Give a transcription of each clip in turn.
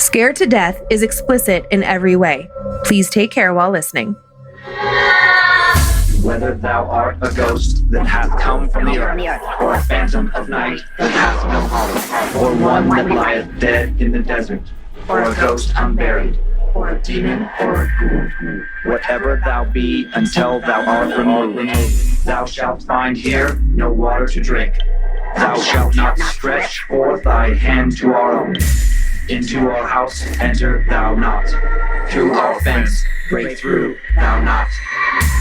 Scared to Death is explicit in every way. Please take care while listening. Whether thou art a ghost that hath come from the earth, or a phantom of night that hath no home, or one that lieth dead in the desert, or a ghost unburied, or a demon, or a ghoul, whatever thou be until thou art removed, thou shalt find here no water to drink. Thou shalt not stretch forth thy hand to our own. Into our house enter thou not. Through our fence break through thou not.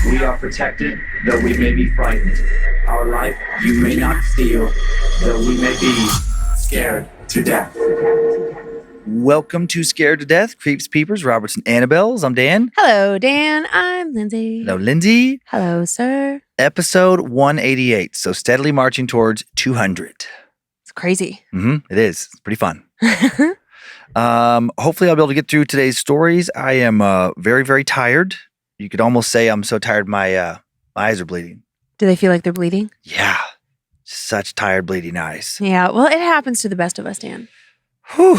We are protected, though we may be frightened. Our life you may not steal, though we may be scared to death. Welcome to Scared to Death, Creeps, Peepers, Roberts, and Annabelles. I'm Dan. Hello, Dan. I'm Lindsay. Hello, Lindsay. Hello, sir. Episode 188, so steadily marching towards 200. It's crazy. It is. It's pretty fun. Hopefully I'll be able to get through today's stories. I am very, very tired. You could almost say I'm so tired my eyes are bleeding. Do they feel like they're bleeding? Yeah. Such tired, bleeding eyes. Yeah, well, it happens to the best of us, Dan. Whew.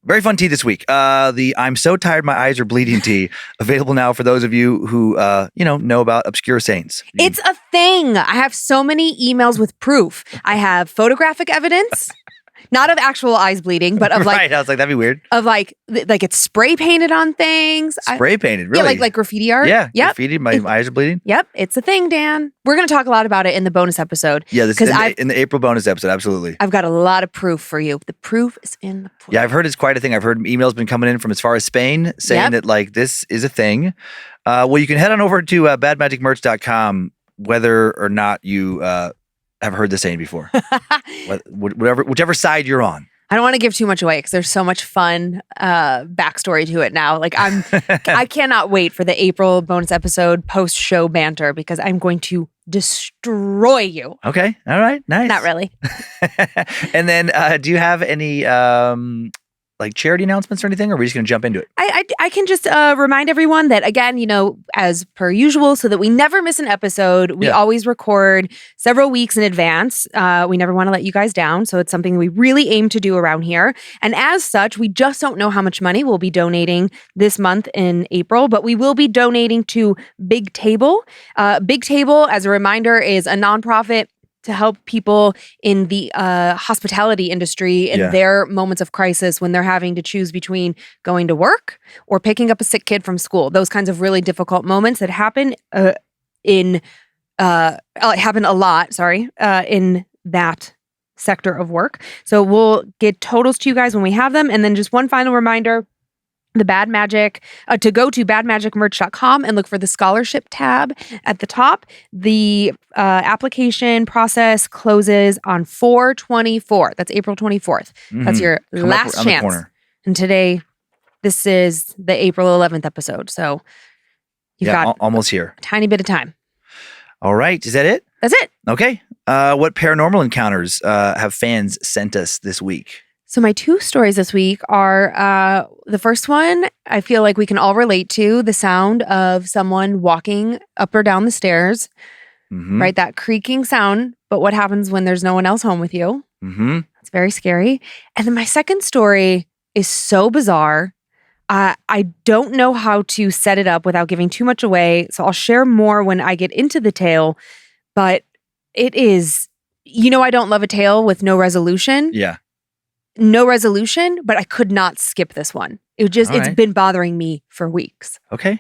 Very fun tea this week. The I'm so tired my eyes are bleeding tea, available now for those of you who, know about obscure saints. It's a thing. I have so many emails with proof. I have photographic evidence. Not of actual eyes bleeding, but of like... Right, I was like, that'd be weird. Of like it's spray painted on things. Spray painted, really? Yeah, like graffiti art. Yeah, yep. Graffiti, my eyes are bleeding. Yep, it's a thing, Dan. We're going to talk a lot about it in the bonus episode. Yeah, in the April bonus episode, absolutely. I've got a lot of proof for you. The proof is in the pudding. Yeah, I've heard it's quite a thing. I've heard emails been coming in from as far as Spain saying that like this is a thing. Well, you can head on over to badmagicmerch.com whether or not you have heard the saying before. Whichever side you're on. I don't want to give too much away because there's so much fun backstory to it now. Like I cannot wait for the April bonus episode post-show banter because I'm going to destroy you. Okay. All right. Nice. Not really. And then do you have any like charity announcements or anything, or are we just going to jump into it? I can just remind everyone that, again, as per usual, so that we never miss an episode, we always record several weeks in advance. We never want to let you guys down. So it's something we really aim to do around here. And as such, we just don't know how much money we'll be donating this month in April, but we will be donating to Big Table. Big Table, as a reminder, is a nonprofit to help people in the hospitality industry in their moments of crisis when they're having to choose between going to work or picking up a sick kid from school. Those kinds of really difficult moments that happen happen a lot, in that sector of work. So we'll get totals to you guys when we have them. And then just one final reminder, the Bad Magic, to go to badmagicmerch.com and look for the scholarship tab at the top. The application process closes on 4/24. That's April 24th. That's your last chance. And today, this is the April 11th episode. So you've got almost here. A tiny bit of time. All right. Is that it? That's it. Okay. What paranormal encounters have fans sent us this week? So my two stories this week are, the first one, I feel like we can all relate to, the sound of someone walking up or down the stairs, right? That creaking sound. But what happens when there's no one else home with you? It's very scary. And then my second story is so bizarre. I don't know how to set it up without giving too much away. So I'll share more when I get into the tale. But it is, I don't love a tale with no resolution. Yeah. No resolution, but I could not skip this one. It's been bothering me for weeks. Okay.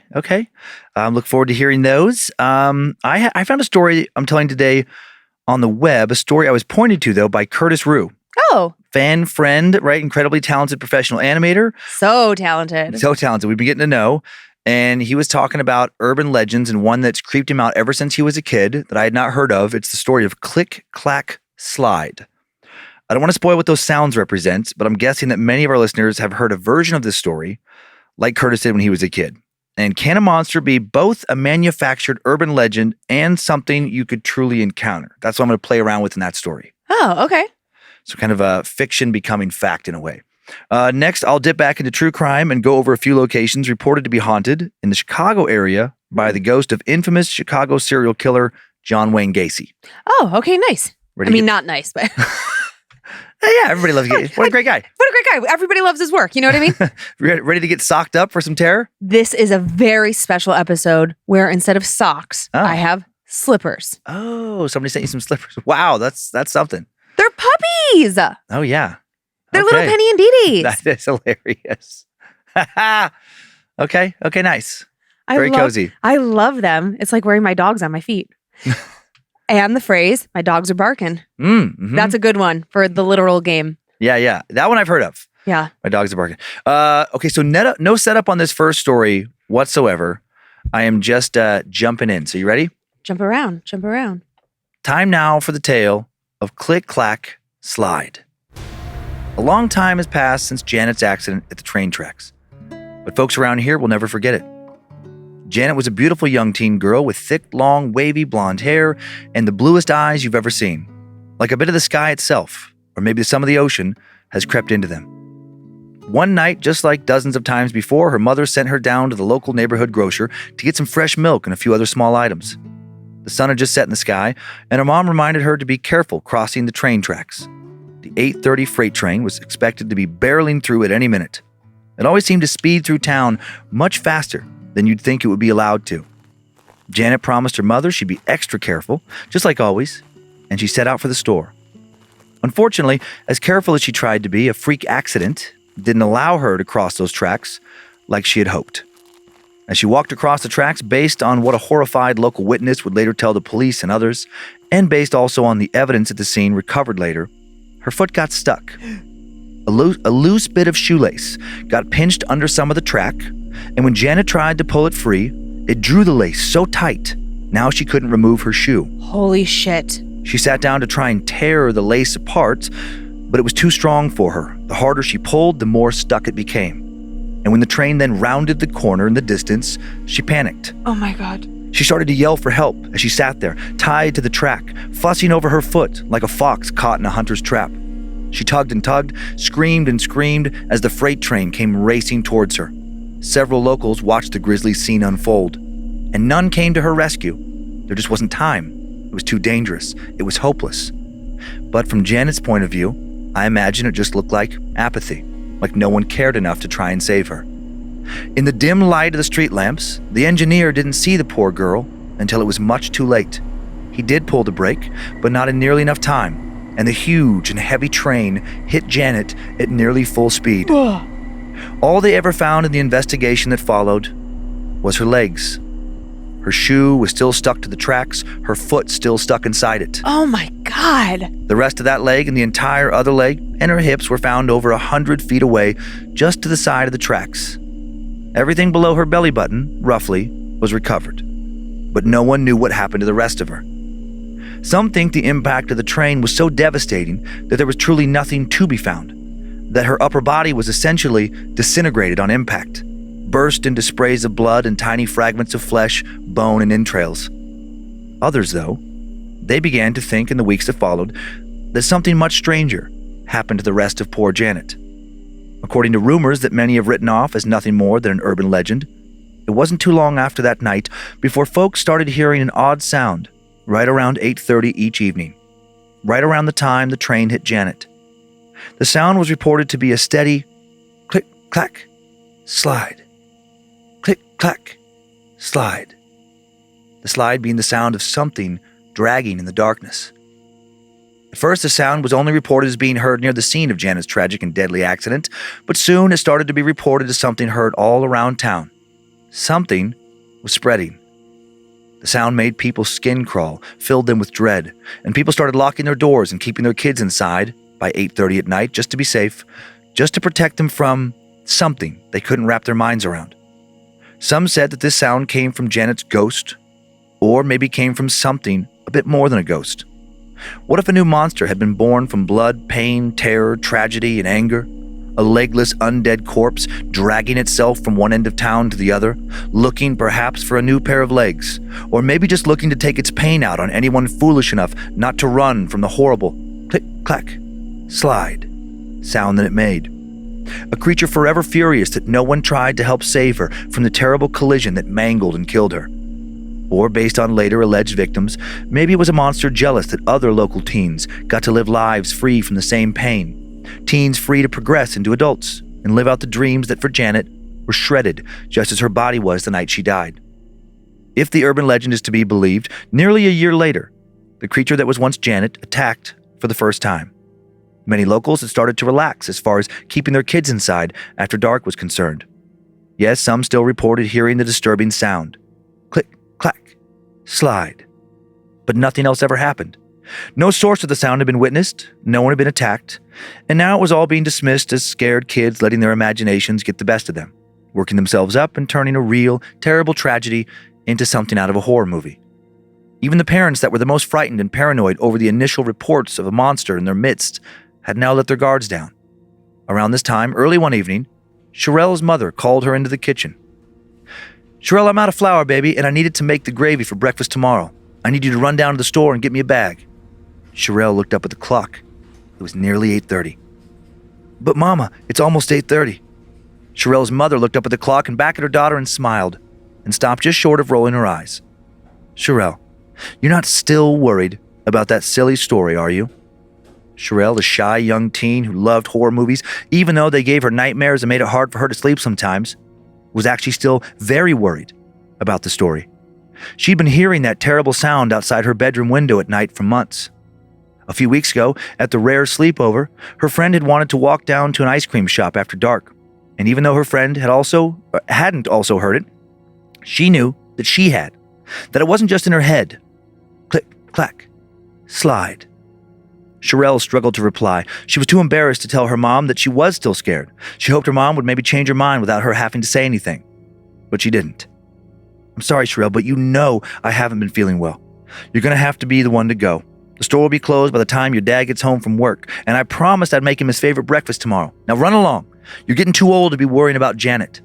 Look forward to hearing those. I found a story I'm telling today on the web, a story I was pointed to, though, by Curtis Rioux. Oh. Fan, friend, right? Incredibly talented professional animator. So talented. We've been getting to know. And he was talking about urban legends and one that's creeped him out ever since he was a kid that I had not heard of. It's the story of Click Clack Slide. I don't want to spoil what those sounds represent, but I'm guessing that many of our listeners have heard a version of this story, like Curtis did when he was a kid. And can a monster be both a manufactured urban legend and something you could truly encounter? That's what I'm going to play around with in that story. Oh, okay. So kind of a fiction becoming fact in a way. Next, I'll dip back into true crime and go over a few locations reported to be haunted in the Chicago area by the ghost of infamous Chicago serial killer John Wayne Gacy. Oh, okay, nice. Not nice, but... Yeah, everybody loves Gacy. What a great guy. What a great guy. Everybody loves his work. You know what I mean? Ready to get socked up for some terror? This is a very special episode where instead of socks, I have slippers. Oh, somebody sent you some slippers. Wow, that's something. They're puppies. Oh, yeah. They're little Penny and Dee Dees. That is hilarious. Okay, nice. Very cozy. I love them. It's like wearing my dogs on my feet. And the phrase, my dogs are barking. Mm-hmm. That's a good one for the literal game. Yeah. That one I've heard of. Yeah. My dogs are barking. Okay, so no setup on this first story whatsoever. I am just jumping in. So you ready? Jump around. Time now for the tale of Click Clack Slide. A long time has passed since Janet's accident at the train tracks, but folks around here will never forget it. Janet was a beautiful young teen girl with thick, long, wavy blonde hair and the bluest eyes you've ever seen. Like a bit of the sky itself, or maybe some of the ocean, has crept into them. One night, just like dozens of times before, her mother sent her down to the local neighborhood grocer to get some fresh milk and a few other small items. The sun had just set in the sky, and her mom reminded her to be careful crossing the train tracks. The 8:30 freight train was expected to be barreling through at any minute. It always seemed to speed through town much faster than you'd think it would be allowed to. Janet promised her mother she'd be extra careful, just like always, and she set out for the store. Unfortunately, as careful as she tried to be, a freak accident didn't allow her to cross those tracks like she had hoped. As she walked across the tracks based on what a horrified local witness would later tell the police and others, and based also on the evidence at the scene recovered later, her foot got stuck. A loose bit of shoelace got pinched under some of the track, and when Janet tried to pull it free, it drew the lace so tight, now she couldn't remove her shoe. Holy shit. She sat down to try and tear the lace apart, but it was too strong for her. The harder she pulled, the more stuck it became. And when the train then rounded the corner in the distance, she panicked. Oh my God. She started to yell for help as she sat there, tied to the track, fussing over her foot like a fox caught in a hunter's trap. She tugged and tugged, screamed and screamed as the freight train came racing towards her. Several locals watched the grisly scene unfold, and none came to her rescue. There just wasn't time. It was too dangerous. It was hopeless. But from Janet's point of view, I imagine it just looked like apathy, like no one cared enough to try and save her. In the dim light of the street lamps, the engineer didn't see the poor girl until it was much too late. He did pull the brake, but not in nearly enough time, and the huge and heavy train hit Janet at nearly full speed. All they ever found in the investigation that followed was her legs. Her shoe was still stuck to the tracks, her foot still stuck inside it. Oh my God. The rest of that leg and the entire other leg and her hips were found over 100 feet away, just to the side of the tracks. Everything below her belly button, roughly, was recovered, but no one knew what happened to the rest of her. Some think the impact of the train was so devastating that there was truly nothing to be found, that her upper body was essentially disintegrated on impact, burst into sprays of blood and tiny fragments of flesh, bone, and entrails. Others, though, they began to think in the weeks that followed that something much stranger happened to the rest of poor Janet. According to rumors that many have written off as nothing more than an urban legend, it wasn't too long after that night before folks started hearing an odd sound right around 8:30 each evening, right around the time the train hit Janet. The sound was reported to be a steady click, clack, slide. Click, clack, slide. The slide being the sound of something dragging in the darkness. At first, the sound was only reported as being heard near the scene of Janet's tragic and deadly accident, but soon it started to be reported as something heard all around town. Something was spreading. The sound made people's skin crawl, filled them with dread, and people started locking their doors and keeping their kids inside by 8:30 at night just to be safe, just to protect them from something they couldn't wrap their minds around. Some said that this sound came from Janet's ghost, or maybe came from something a bit more than a ghost. What if a new monster had been born from blood, pain, terror, tragedy, and anger? A legless, undead corpse dragging itself from one end of town to the other, looking perhaps for a new pair of legs, or maybe just looking to take its pain out on anyone foolish enough not to run from the horrible click, clack, slide sound that it made. A creature forever furious that no one tried to help save her from the terrible collision that mangled and killed her. Or based on later alleged victims, maybe it was a monster jealous that other local teens got to live lives free from the same pain, Teens free to progress into adults and live out the dreams that for Janet were shredded just as her body was the night she died. If the urban legend is to be believed, nearly a year later, the creature that was once Janet attacked for the first time. Many locals had started to relax as far as keeping their kids inside after dark was concerned. Yes, some still reported hearing the disturbing sound. Click, clack, slide. But nothing else ever happened. No source of the sound had been witnessed, no one had been attacked, and now it was all being dismissed as scared kids letting their imaginations get the best of them, working themselves up and turning a real, terrible tragedy into something out of a horror movie. Even the parents that were the most frightened and paranoid over the initial reports of a monster in their midst had now let their guards down. Around this time, early one evening, Sherelle's mother called her into the kitchen. "Sherelle, I'm out of flour, baby, and I needed to make the gravy for breakfast tomorrow. I need you to run down to the store and get me a bag." Sherelle looked up at the clock. It was nearly 8:30. "But Mama, it's almost 8:30. Sherelle's mother looked up at the clock and back at her daughter and smiled, and stopped just short of rolling her eyes. "Sherelle, you're not still worried about that silly story, are you?" Sherelle, a shy young teen who loved horror movies, even though they gave her nightmares and made it hard for her to sleep sometimes, was actually still very worried about the story. She'd been hearing that terrible sound outside her bedroom window at night for months. A few weeks ago, at the rare sleepover, her friend had wanted to walk down to an ice cream shop after dark, and even though her friend hadn't also heard it, she knew that she had, that it wasn't just in her head. Click, clack, slide. Sherelle struggled to reply. She was too embarrassed to tell her mom that she was still scared. She hoped her mom would maybe change her mind without her having to say anything. But she didn't. "I'm sorry, Sherelle, but you know I haven't been feeling well. You're going to have to be the one to go. The store will be closed by the time your dad gets home from work, and I promised I'd make him his favorite breakfast tomorrow. Now run along. You're getting too old to be worrying about Janet."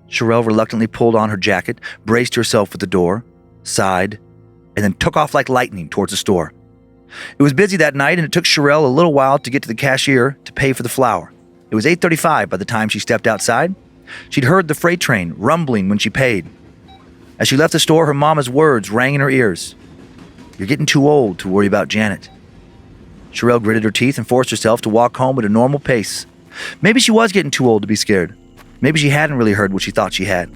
Sherelle reluctantly pulled on her jacket, braced herself at the door, sighed, and then took off like lightning towards the store. It was busy that night, and it took Sherelle a little while to get to the cashier to pay for the flour. It was 8:35 by the time she stepped outside. She'd heard the freight train rumbling when she paid. As she left the store, her mama's words rang in her ears. "You're getting too old to worry about Janet." Sherelle gritted her teeth and forced herself to walk home at a normal pace. Maybe she was getting too old to be scared. Maybe she hadn't really heard what she thought she had.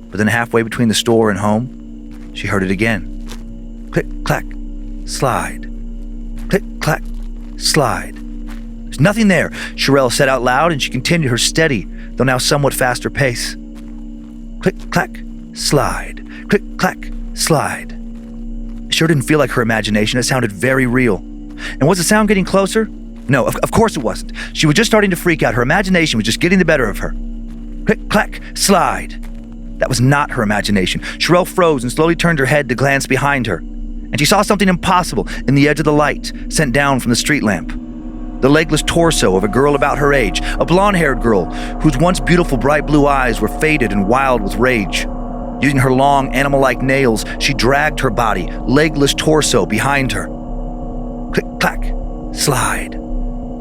But then halfway between the store and home, she heard it again. Click, clack, slide. Click, clack, slide. "There's nothing there," Sherelle said out loud, and she continued her steady, though now somewhat faster pace. Click, clack, slide. Click, clack, slide. It sure didn't feel like her imagination. It sounded very real. And was the sound getting closer? No, of course it wasn't. She was just starting to freak out. Her imagination was just getting the better of her. Click, clack, slide. That was not her imagination. Sherelle froze and slowly turned her head to glance behind her, and she saw something impossible in the edge of the light sent down from the street lamp. The legless torso of a girl about her age, a blonde-haired girl whose once beautiful bright blue eyes were faded and wild with rage. Using her long, animal-like nails, she dragged her body, legless torso, behind her. Click, clack, slide.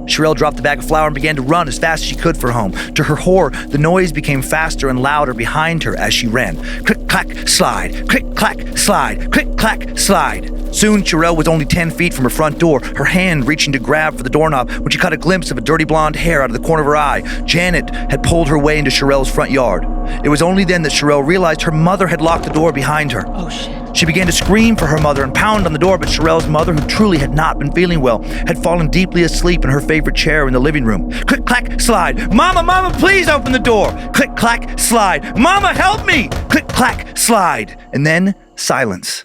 Sherelle dropped the bag of flour and began to run as fast as she could for home. To her horror, the noise became faster and louder behind her as she ran. Click, clack, slide. Click, clack, slide. Click, clack, slide. Soon, Sherelle was only 10 feet from her front door, her hand reaching to grab for the doorknob when she caught a glimpse of a dirty blonde hair out of the corner of her eye. Janet had pulled her way into Sherelle's front yard. It was only then that Sherelle realized her mother had locked the door behind her. Oh, shit. She began to scream for her mother and pound on the door, but Sherelle's mother, who truly had not been feeling well, had fallen deeply asleep in her favorite chair in the living room. Click, clack, slide. Mama, please open the door. Click, clack, slide. Mama, help me. Click, clack, slide. And then silence.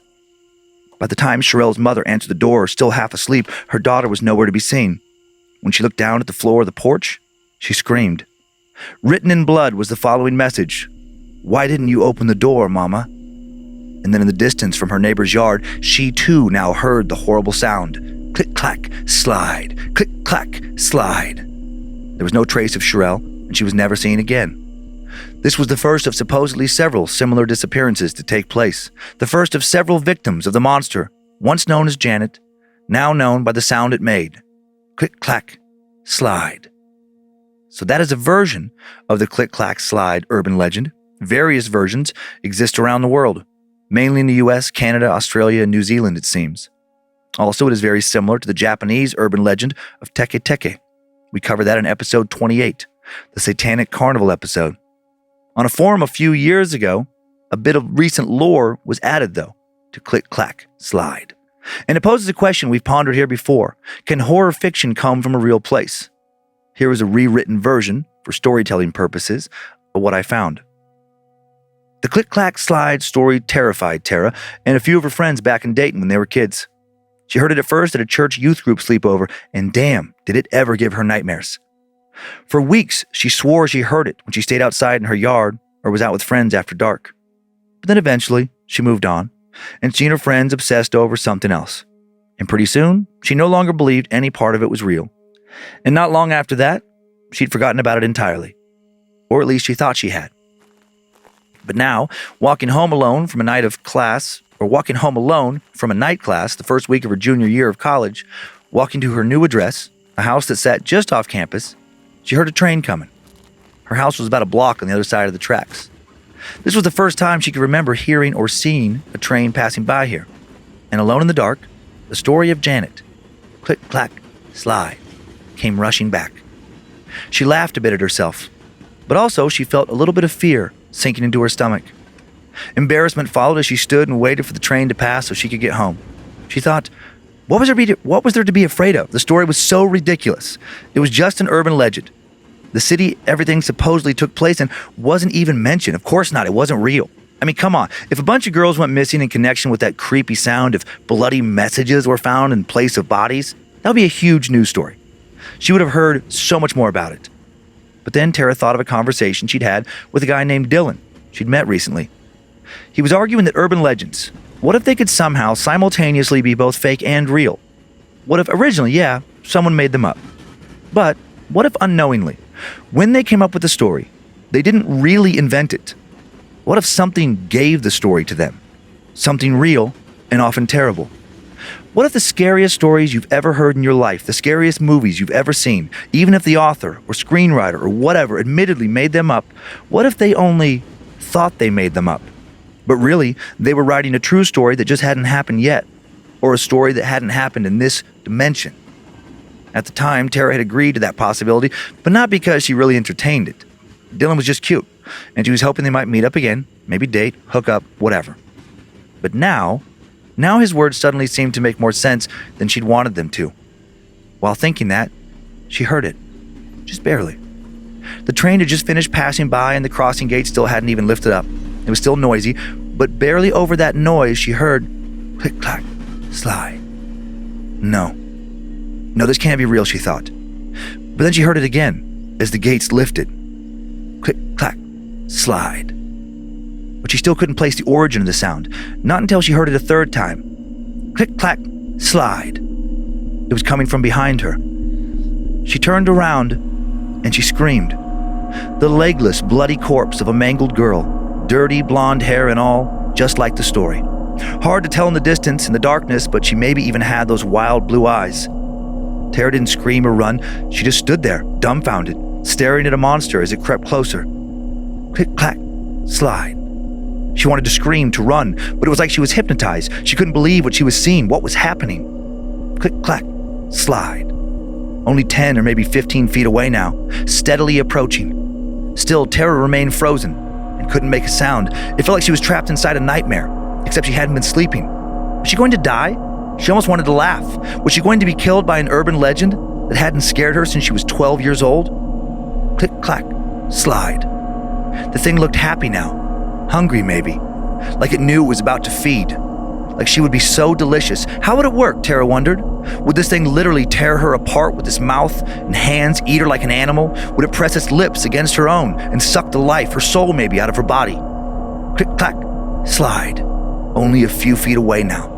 By the time Sherelle's mother answered the door, still half asleep, her daughter was nowhere to be seen. When she looked down at the floor of the porch, she screamed. Written in blood was the following message. "Why didn't you open the door, Mama?" And then in the distance from her neighbor's yard, she too now heard the horrible sound. Click, clack, slide. Click, clack, slide. There was no trace of Sherelle, and she was never seen again. This was the first of supposedly several similar disappearances to take place. The first of several victims of the monster, once known as Janet, now known by the sound it made. Click, clack, slide. So that is a version of the Click, Clack, Slide urban legend. Various versions exist around the world, mainly in the US, Canada, Australia, and New Zealand, it seems. Also, it is very similar to the Japanese urban legend of Teke Teke, We covered that in episode 28, the Satanic Carnival episode. On a forum a few years ago, a bit of recent lore was added, though, to Click Clack Slide. And it poses a question we've pondered here before. Can horror fiction come from a real place? Here is a rewritten version, for storytelling purposes, of what I found. The Click Clack Slide story terrified Tara and a few of her friends back in Dayton when they were kids. She heard it at first at a church youth group sleepover, and damn, did it ever give her nightmares. For weeks, she swore she heard it when she stayed outside in her yard or was out with friends after dark. But then eventually, she moved on, and she and her friends obsessed over something else. And pretty soon, she no longer believed any part of it was real. And not long after that, she'd forgotten about it entirely. Or at least she thought she had. But now, walking home alone from a night class, the first week of her junior year of college, walking to her new address, a house that sat just off campus, she heard a train coming. Her house was about a block on the other side of the tracks. This was the first time she could remember hearing or seeing a train passing by here. And alone in the dark, the story of Janet, Click Clack Slide, came rushing back. She laughed a bit at herself, but also she felt a little bit of fear sinking into her stomach. Embarrassment followed as she stood and waited for the train to pass so she could get home. She thought, what was there to be afraid of? The story was so ridiculous. It was just an urban legend. The city everything supposedly took place in wasn't even mentioned. Of course not, it wasn't real. I mean, come on. If a bunch of girls went missing in connection with that creepy sound, if bloody messages were found in place of bodies, that would be a huge news story. She would have heard so much more about it. But then Tara thought of a conversation she'd had with a guy named Dylan she'd met recently. He was arguing that urban legends, what if they could somehow simultaneously be both fake and real? What if originally, someone made them up? But what if unknowingly, when they came up with the story, they didn't really invent it? What if something gave the story to them? Something real and often terrible. What if the scariest stories you've ever heard in your life, the scariest movies you've ever seen, even if the author or screenwriter or whatever admittedly made them up, what if they only thought they made them up? But really, they were writing a true story that just hadn't happened yet, or a story that hadn't happened in this dimension. At the time, Tara had agreed to that possibility, but not because she really entertained it. Dylan was just cute, and she was hoping they might meet up again, maybe date, hook up, whatever. But now his words suddenly seemed to make more sense than she'd wanted them to. While thinking that, she heard it. Just barely. The train had just finished passing by and the crossing gate still hadn't even lifted up. It was still noisy, but barely over that noise she heard click, clack, slide. No, this can't be real, she thought. But then she heard it again as the gates lifted. Click, clack, slide. But she still couldn't place the origin of the sound, not until she heard it a third time. Click, clack, slide. It was coming from behind her. She turned around and she screamed. The legless, bloody corpse of a mangled girl, dirty blonde hair and all, just like the story. Hard to tell in the distance, in the darkness, but she maybe even had those wild blue eyes. Tara didn't scream or run. She just stood there, dumbfounded, staring at a monster as it crept closer. Click, clack, slide. She wanted to scream, to run, but it was like she was hypnotized. She couldn't believe what she was seeing, what was happening. Click, clack, slide. Only 10 or maybe 15 feet away now, steadily approaching. Still, Tara remained frozen and couldn't make a sound. It felt like she was trapped inside a nightmare, except she hadn't been sleeping. Was she going to die? She almost wanted to laugh. Was she going to be killed by an urban legend that hadn't scared her since she was 12 years old? Click, clack, slide. The thing looked happy now. Hungry, maybe. Like it knew it was about to feed. Like she would be so delicious. How would it work, Tara wondered? Would this thing literally tear her apart with its mouth and hands, eat her like an animal? Would it press its lips against her own and suck the life, her soul maybe, out of her body? Click, clack, slide. Only a few feet away now.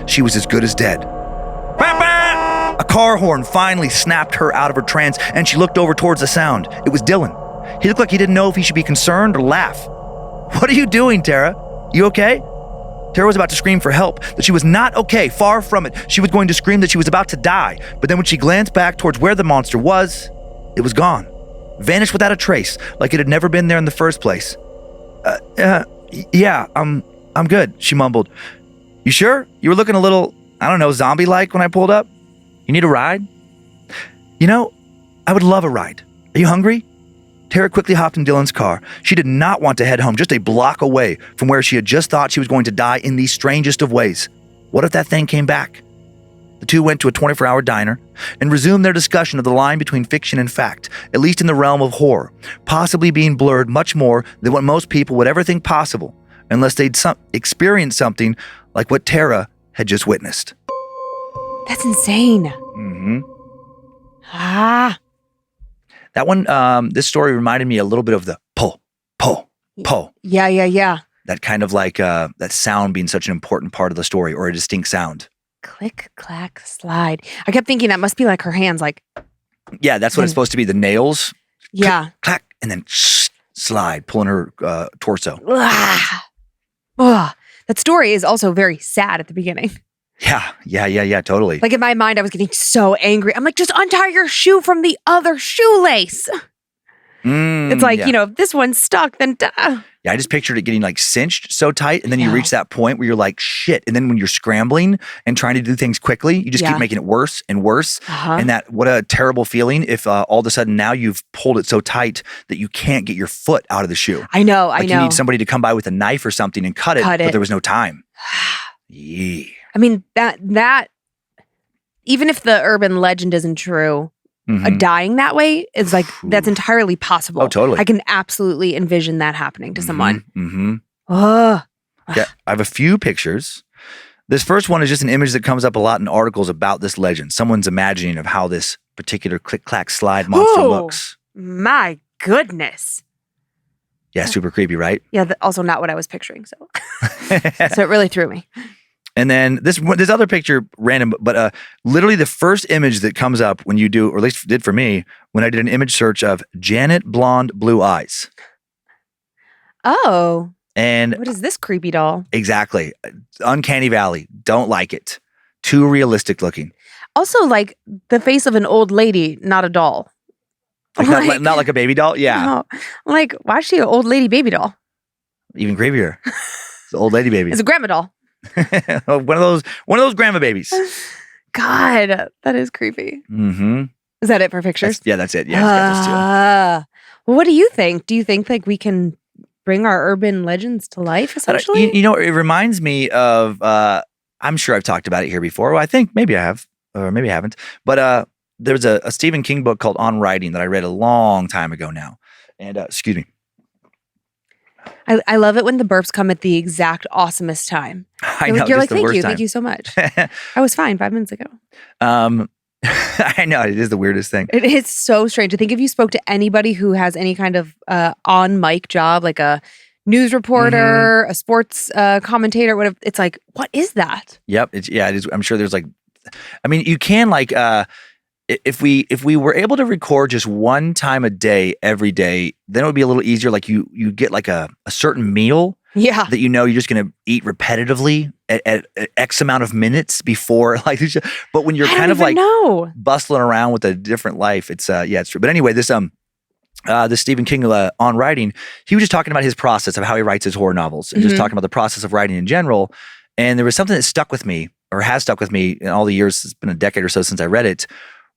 She was as good as dead. A car horn finally snapped her out of her trance, and she looked over towards the sound. It was Dylan. He looked like he didn't know if he should be concerned or laugh. What are you doing, Tara? You okay? Tara was about to scream for help, that she was not okay, far from it. She was going to scream that she was about to die, but then when she glanced back towards where the monster was, it was gone. Vanished without a trace, like it had never been there in the first place. I'm good, she mumbled. You sure? You were looking a little, zombie-like when I pulled up? You need a ride? I would love a ride. Are you hungry? Tara quickly hopped in Dylan's car. She did not want to head home just a block away from where she had just thought she was going to die in the strangest of ways. What if that thing came back? The two went to a 24-hour diner and resumed their discussion of the line between fiction and fact, at least in the realm of horror, possibly being blurred much more than what most people would ever think possible, unless they'd experienced something like what Tara had just witnessed. That's insane. Mm-hmm. Ah. That one, this story reminded me a little bit of the pull. Yeah. That kind of like that sound being such an important part of the story, or a distinct sound. Click, clack, slide. I kept thinking that must be like her hands, like. Yeah, that's what it's supposed to be. The nails. Yeah. Click, clack, and then slide, pulling her torso. Ugh. That story is also very sad at the beginning. Yeah, totally. Like in my mind, I was getting so angry. I'm like, just untie your shoe from the other shoelace. It's like, if this one's stuck, then duh. Yeah, I just pictured it getting like cinched so tight, and then you reach that point where you're like, shit. And then when you're scrambling and trying to do things quickly, you just keep making it worse and worse. And what a terrible feeling if all of a sudden now you've pulled it so tight that you can't get your foot out of the shoe. I know. You need somebody to come by with a knife or something and cut it. But there was no time. Yeah. I mean, that even if the urban legend isn't true, dying that way is like, that's entirely possible. Oh, totally. I can absolutely envision that happening to someone. Yeah, I have a few pictures. This first one is just an image that comes up a lot in articles about this legend. Someone's imagining of how this particular Click Clack Slide monster looks. My goodness. Yeah, super creepy, right? Yeah, also not what I was picturing. So it really threw me. And then this other picture, random, but literally the first image that comes up when you do, or at least did for me, when I did an image search of Janet Blonde Blue Eyes. Oh. And what is this creepy doll? Exactly. Uncanny Valley. Don't like it. Too realistic looking. Also, like the face of an old lady, not a doll. Like, not like a baby doll? Yeah. No. I'm like, why is she an old lady baby doll? Even creepier. It's an old lady baby. It's a grandma doll. one of those grandma babies. God, that is creepy. Mm-hmm. Is that it for pictures? That's it. Yeah, it's got those two. Well, what do you think? Do you think like we can bring our urban legends to life, essentially? It reminds me of, I'm sure I've talked about it here before. Well, I think maybe I have, or maybe I haven't. But there's a Stephen King book called On Writing that I read a long time ago now. And excuse me. I love it when the burps come at the exact awesomest time. You're like, thank you so much. I was fine 5 minutes ago. I know, it is the weirdest thing. It is so strange. I think if you spoke to anybody who has any kind of on mic job, like a news reporter, a sports commentator, whatever, it's like, what is that? Yep. It is. I'm sure there's like, I mean, you can like, if we were able to record just one time a day, every day, then it would be a little easier. Like you get like a certain meal that you're just going to eat repetitively at X amount of minutes before. Like, but when you're kind of like bustling around with a different life, it's it's true. But anyway, this Stephen King On Writing, he was just talking about his process of how he writes his horror novels and just talking about the process of writing in general. And there was something that stuck with me, or has stuck with me in all the years. It's been a decade or so since I read it,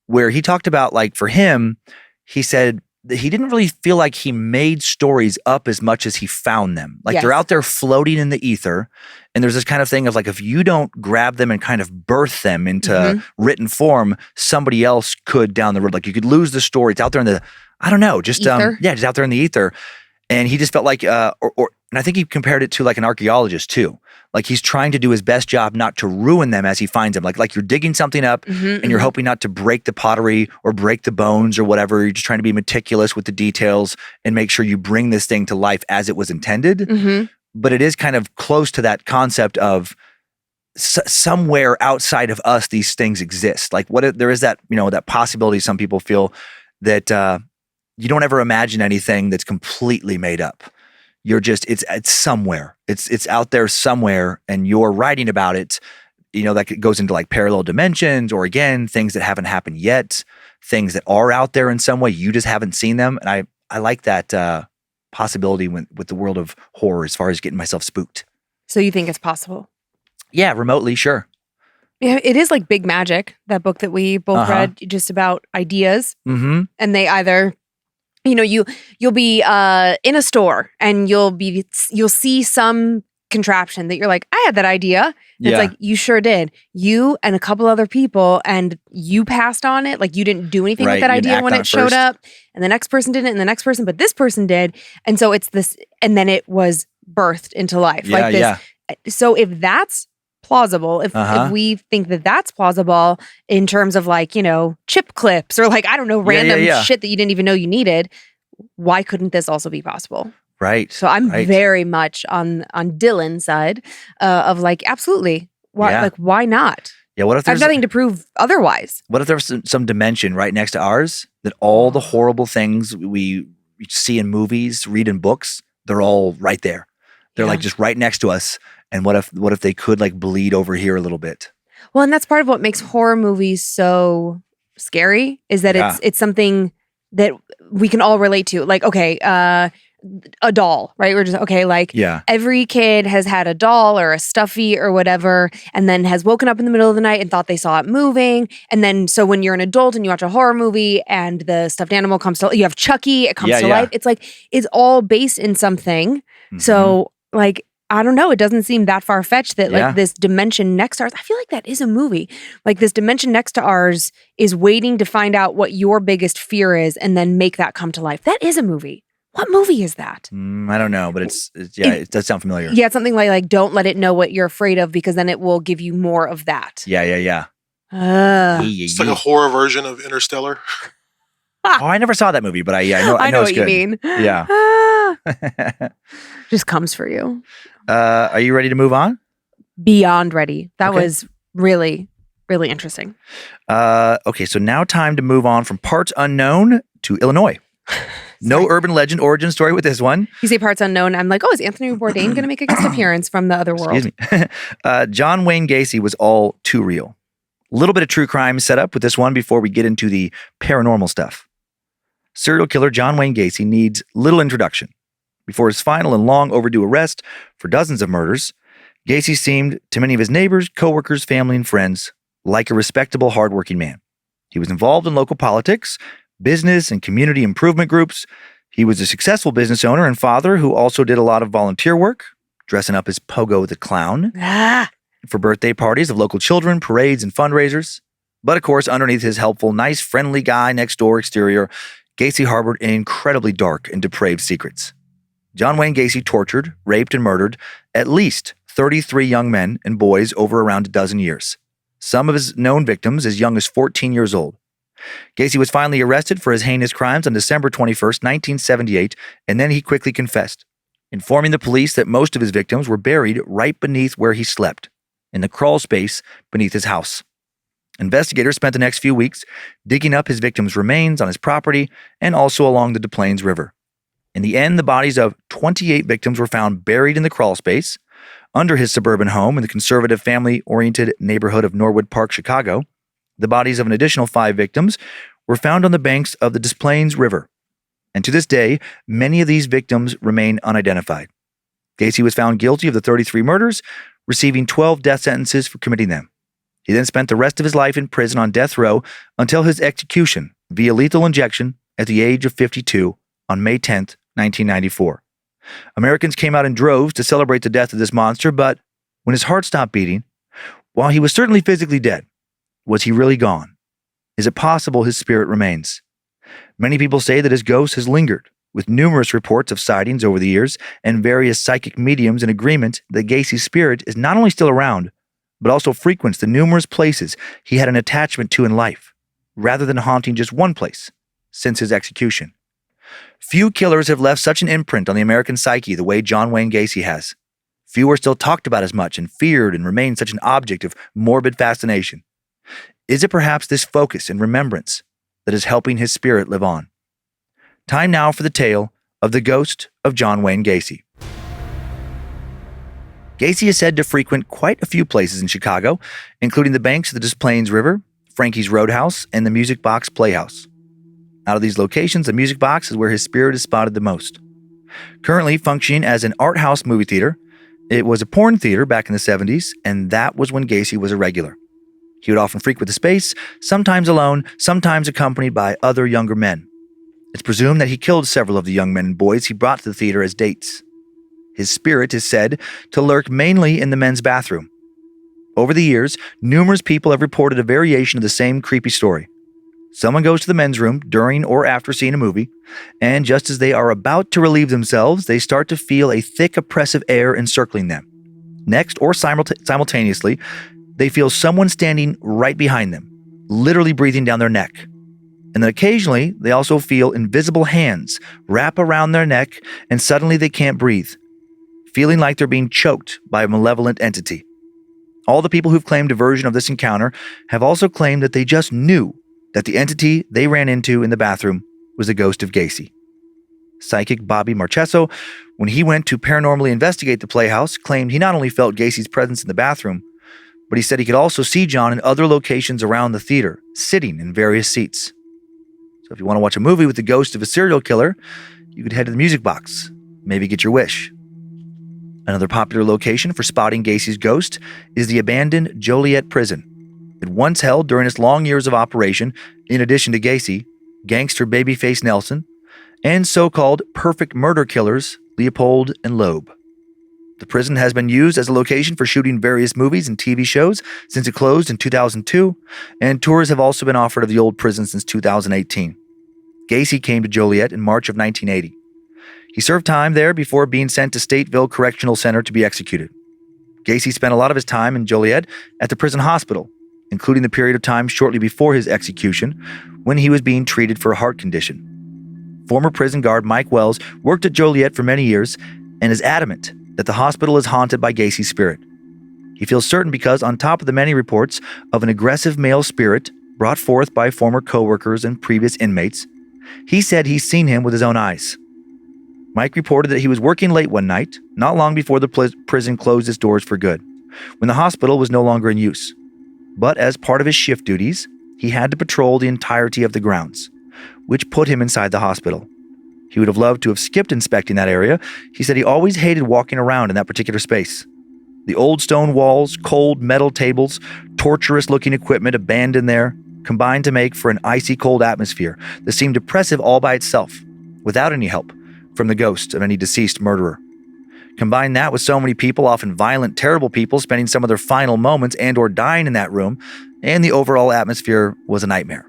where he talked about, like, for him, he said that he didn't really feel like he made stories up as much as he found them. Like they're out there floating in the ether. And there's this kind of thing of like, if you don't grab them and kind of birth them into written form, somebody else could down the road. Like you could lose the story. It's out there in the, I don't know, just just out there in the ether. And he just felt like, and I think he compared it to like an archaeologist too. Like he's trying to do his best job not to ruin them as he finds them. Like you're digging something up and you're hoping not to break the pottery or break the bones or whatever. You're just trying to be meticulous with the details and make sure you bring this thing to life as it was intended. But it is kind of close to that concept of somewhere outside of us, these things exist. Like there is that, that possibility some people feel that you don't ever imagine anything that's completely made up. You're just, it's somewhere. It's out there somewhere, and you're writing about it. That goes into like parallel dimensions, or again, things that haven't happened yet, things that are out there in some way. You just haven't seen them. And I like that possibility with the world of horror as far as getting myself spooked. So you think it's possible? Yeah, remotely, sure. Yeah, it is like Big Magic, that book that we both read, just about ideas. Mm-hmm. And they either, you'll be in a store and you'll see some contraption that you're like, I had that idea. And it's like, you sure did. You and a couple other people, and you passed on it. Like, you didn't do anything with that idea when it showed up, and the next person didn't, and the next person, but this person did. And so it's this, and then it was birthed into life. Yeah, like this. So if that's plausible, if we think that that's plausible in terms of like, chip clips or like, I don't know, random shit that you didn't even know you needed, why couldn't this also be possible? Right. So I'm very much on Dylan's side of like, absolutely. Why? Like, why not? Yeah. What if I have nothing to prove otherwise? What if there's some dimension right next to ours that all the horrible things we see in movies, read in books, they're all right there. They're like just right next to us. And what if they could like bleed over here a little bit? Well, and that's part of what makes horror movies so scary, is that it's something that we can all relate to. Like, okay, a doll, right? We're just, okay, like every kid has had a doll or a stuffy or whatever, and then has woken up in the middle of the night and thought they saw it moving. And then, so when you're an adult and you watch a horror movie and the stuffed animal comes to, you have Chucky, it comes to life. It's like, it's all based in something. Mm-hmm. So like, I don't know. It doesn't seem that far-fetched that like this dimension next to ours, I feel like that is a movie. Like this dimension next to ours is waiting to find out what your biggest fear is and then make that come to life. That is a movie. What movie is that? I don't know, but it does sound familiar. Yeah, it's something like don't let it know what you're afraid of, because then it will give you more of that. Yeah. It's like a horror version of Interstellar. Oh, I never saw that movie, but I know what you mean. Yeah. Just comes for you. Are you ready to move on? Beyond ready. That was really, really interesting. Okay, so now time to move on from parts unknown to Illinois. No urban legend origin story with this one. You say parts unknown, I'm like, is Anthony Bourdain going to make a guest appearance from the other world? Excuse me. John Wayne Gacy was all too real. A little bit of true crime set up with this one before we get into the paranormal stuff. Serial killer John Wayne Gacy needs little introduction. Before his final and long overdue arrest for dozens of murders, Gacy seemed, to many of his neighbors, coworkers, family, and friends, like a respectable, hardworking man. He was involved in local politics, business, and community improvement groups. He was a successful business owner and father who also did a lot of volunteer work, dressing up as Pogo the Clown for birthday parties of local children, parades, and fundraisers. But of course, underneath his helpful, nice, friendly guy next door exterior, Gacy harbored incredibly dark and depraved secrets. John Wayne Gacy tortured, raped, and murdered at least 33 young men and boys over around a dozen years. Some of his known victims as young as 14 years old. Gacy was finally arrested for his heinous crimes on December 21st, 1978, and then he quickly confessed, informing the police that most of his victims were buried right beneath where he slept, in the crawl space beneath his house. Investigators spent the next few weeks digging up his victims' remains on his property and also along the Des Plaines River. In the end, the bodies of 28 victims were found buried in the crawl space under his suburban home in the conservative, family-oriented neighborhood of Norwood Park, Chicago. The bodies of an additional 5 victims were found on the banks of the Des Plaines River. And to this day, many of these victims remain unidentified. Gacy was found guilty of the 33 murders, receiving 12 death sentences for committing them. He then spent the rest of his life in prison on death row until his execution via lethal injection at the age of 52 on May 10th, 1994. Americans came out in droves to celebrate the death of this monster, but when his heart stopped beating, while he was certainly physically dead, was he really gone? Is it possible his spirit remains? Many people say that his ghost has lingered, with numerous reports of sightings over the years and various psychic mediums in agreement that Gacy's spirit is not only still around, but also frequents the numerous places he had an attachment to in life, rather than haunting just one place since his execution. Few killers have left such an imprint on the American psyche the way John Wayne Gacy has. Few are still talked about as much and feared and remain such an object of morbid fascination. Is it perhaps this focus and remembrance that is helping his spirit live on? Time now for the tale of the ghost of John Wayne Gacy. Gacy is said to frequent quite a few places in Chicago, including the banks of the Des Plaines River, Frankie's Roadhouse, and the Music Box Playhouse. Out of these locations, the Music Box is where his spirit is spotted the most. Currently functioning as an art house movie theater, it was a porn theater back in the 70s, and that was when Gacy was a regular. He would often frequent the space, sometimes alone, sometimes accompanied by other younger men. It's presumed that he killed several of the young men and boys he brought to the theater as dates. His spirit is said to lurk mainly in the men's bathroom. Over the years, numerous people have reported a variation of the same creepy story. Someone goes to the men's room during or after seeing a movie, and just as they are about to relieve themselves, they start to feel a thick, oppressive air encircling them. Next, or simultaneously, they feel someone standing right behind them, literally breathing down their neck. And then occasionally, they also feel invisible hands wrap around their neck, and suddenly they can't breathe, feeling like they're being choked by a malevolent entity. All the people who've claimed a version of this encounter have also claimed that they just knew that the entity they ran into in the bathroom was the ghost of Gacy. Psychic Bobby Marchesso, when he went to paranormally investigate the Playhouse, claimed he not only felt Gacy's presence in the bathroom, but he said he could also see John in other locations around the theater, sitting in various seats. So if you want to watch a movie with the ghost of a serial killer, you could head to the music box, maybe get your wish. Another popular location for spotting Gacy's ghost is the abandoned Joliet prison. It once held during its long years of operation, in addition to Gacy, gangster babyface Nelson, and so-called perfect murder killers Leopold and Loeb. The prison has been used as a location for shooting various movies and TV shows since it closed in 2002, and tours have also been offered of the old prison since 2018. Gacy came to Joliet in March of 1980. He served time there before being sent to Stateville Correctional Center to be executed. Gacy spent a lot of his time in Joliet at the prison hospital, including the period of time shortly before his execution when he was being treated for a heart condition. Former prison guard Mike Wells worked at Joliet for many years and is adamant that the hospital is haunted by Gacy's spirit. He feels certain because, on top of the many reports of an aggressive male spirit brought forth by former co-workers and previous inmates, he said he's seen him with his own eyes. Mike reported that he was working late one night, not long before the prison closed its doors for good, when the hospital was no longer in use. But as part of his shift duties, he had to patrol the entirety of the grounds, which put him inside the hospital. He would have loved to have skipped inspecting that area. He said he always hated walking around in that particular space. The old stone walls, cold metal tables, torturous-looking equipment abandoned there, combined to make for an icy cold atmosphere that seemed oppressive all by itself, without any help from the ghost of any deceased murderer. Combine that with so many people, often violent, terrible people, spending some of their final moments and or dying in that room, and the overall atmosphere was a nightmare.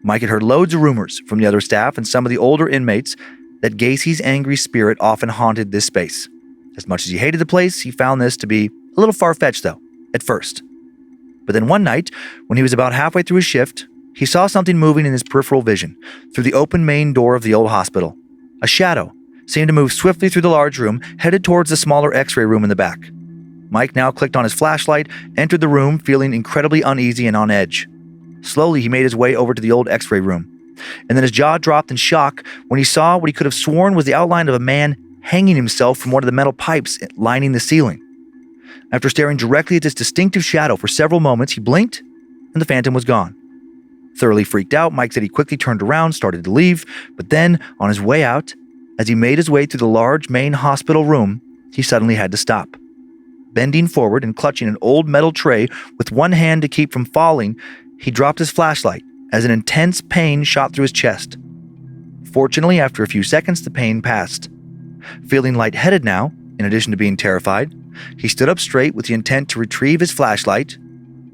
Mike had heard loads of rumors from the other staff and some of the older inmates that Gacy's angry spirit often haunted this space. As much as he hated the place, he found this to be a little far-fetched, though, at first. But then one night, when he was about halfway through his shift, he saw something moving in his peripheral vision through the open main door of the old hospital. A shadow seemed to move swiftly through the large room, headed towards the smaller x-ray room in the back. Mike now clicked on his flashlight, entered the room, feeling incredibly uneasy and on edge. Slowly, he made his way over to the old x-ray room. And then his jaw dropped in shock when he saw what he could have sworn was the outline of a man hanging himself from one of the metal pipes lining the ceiling. After staring directly at this distinctive shadow for several moments, he blinked, and the phantom was gone. Thoroughly freaked out, Mike said he quickly turned around, started to leave, but then, on his way out, as he made his way through the large main hospital room, he suddenly had to stop. Bending forward and clutching an old metal tray with one hand to keep from falling, he dropped his flashlight as an intense pain shot through his chest. Fortunately, after a few seconds, the pain passed. Feeling lightheaded now, in addition to being terrified, he stood up straight with the intent to retrieve his flashlight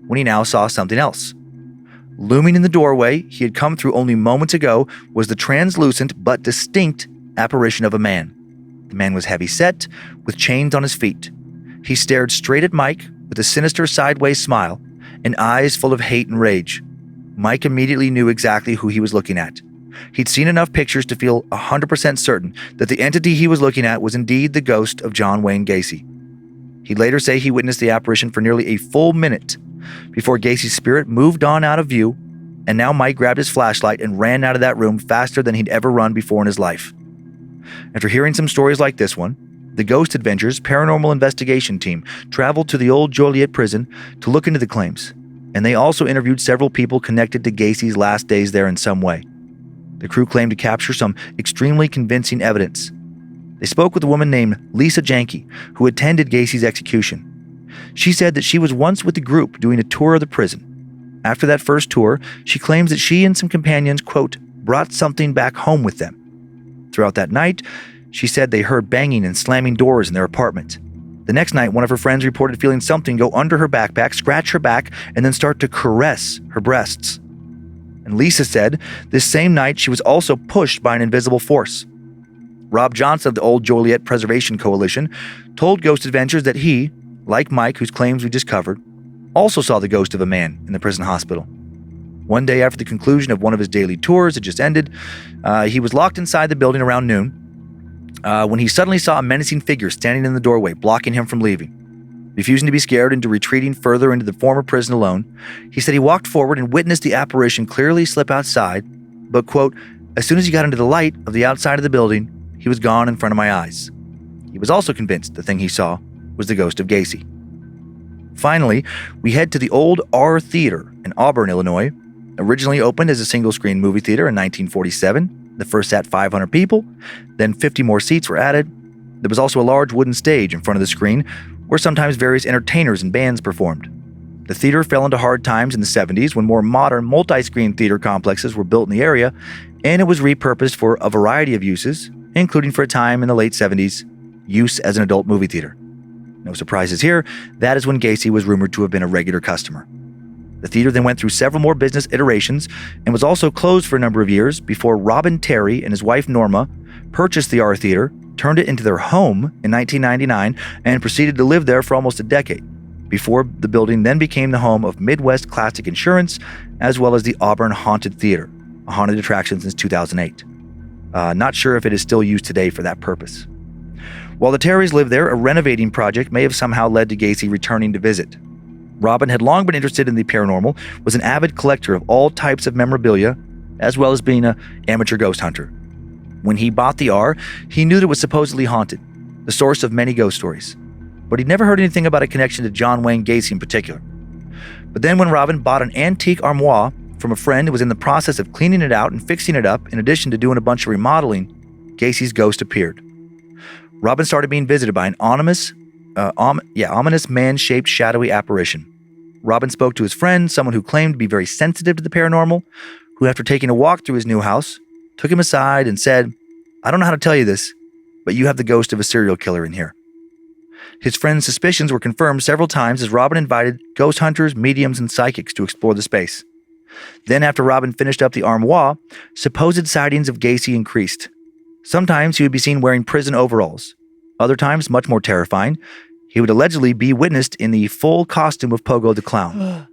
when he now saw something else. Looming in the doorway he had come through only moments ago was the translucent but distinct apparition of a man. The man was heavy-set, with chains on his feet. He stared straight at Mike with a sinister sideways smile and eyes full of hate and rage. Mike immediately knew exactly who he was looking at. He'd seen enough pictures to feel 100% certain that the entity he was looking at was indeed the ghost of John Wayne Gacy. He'd later say he witnessed the apparition for nearly a full minute before Gacy's spirit moved on out of view, and now Mike grabbed his flashlight and ran out of that room faster than he'd ever run before in his life. After hearing some stories like this one, the Ghost Adventures paranormal investigation team traveled to the old Joliet prison to look into the claims, and they also interviewed several people connected to Gacy's last days there in some way. The crew claimed to capture some extremely convincing evidence. They spoke with a woman named Lisa Janke, who attended Gacy's execution. She said that she was once with the group doing a tour of the prison, After that first tour, she claims that she and some companions, quote, brought something back home with them. Throughout that night, she said they heard banging and slamming doors in their apartment. The next night, one of her friends reported feeling something go under her backpack, scratch her back, and then start to caress her breasts. And Lisa said this same night she was also pushed by an invisible force. Rob Johnson of the Old Joliet Preservation Coalition told Ghost Adventures that he, like Mike, whose claims we just covered, also saw the ghost of a man in the prison hospital. One day after the conclusion of one of his daily tours had just ended, he was locked inside the building around noon when he suddenly saw a menacing figure standing in the doorway, blocking him from leaving. Refusing to be scared into retreating further into the former prison alone, he said he walked forward and witnessed the apparition clearly slip outside, but, quote, as soon as he got into the light of the outside of the building, he was gone in front of my eyes. He was also convinced the thing he saw was the ghost of Gacy. Finally, we head to the old R Theater in Auburn, Illinois. Originally opened as a single-screen movie theater in 1947, the first sat 500 people, then 50 more seats were added. There was also a large wooden stage in front of the screen where sometimes various entertainers and bands performed. The theater fell into hard times in the 70s when more modern multi-screen theater complexes were built in the area, and it was repurposed for a variety of uses, including for a time in the late 70s, use as an adult movie theater. No surprises here, that is when Gacy was rumored to have been a regular customer. The theater then went through several more business iterations and was also closed for a number of years before Robin Terry and his wife Norma purchased the R Theater, turned it into their home in 1999, and proceeded to live there for almost a decade, before the building then became the home of Midwest Classic Insurance, as well as the Auburn Haunted Theater, a haunted attraction since 2008. Not sure if it is still used today for that purpose. While the Terrys lived there, a renovating project may have somehow led to Gacy returning to visit. Robin had long been interested in the paranormal, was an avid collector of all types of memorabilia, as well as being an amateur ghost hunter. When he bought the R, he knew that it was supposedly haunted, the source of many ghost stories. But he'd never heard anything about a connection to John Wayne Gacy in particular. But then when Robin bought an antique armoire from a friend who was in the process of cleaning it out and fixing it up, in addition to doing a bunch of remodeling, Gacy's ghost appeared. Robin started being visited by an ominous man-shaped shadowy apparition. Robin spoke to his friend, someone who claimed to be very sensitive to the paranormal, who after taking a walk through his new house, took him aside and said, I don't know how to tell you this, but you have the ghost of a serial killer in here. His friend's suspicions were confirmed several times as Robin invited ghost hunters, mediums, and psychics to explore the space. Then after Robin finished up the armoire, supposed sightings of Gacy increased. Sometimes he would be seen wearing prison overalls. Other times, much more terrifying, he would allegedly be witnessed in the full costume of Pogo the Clown.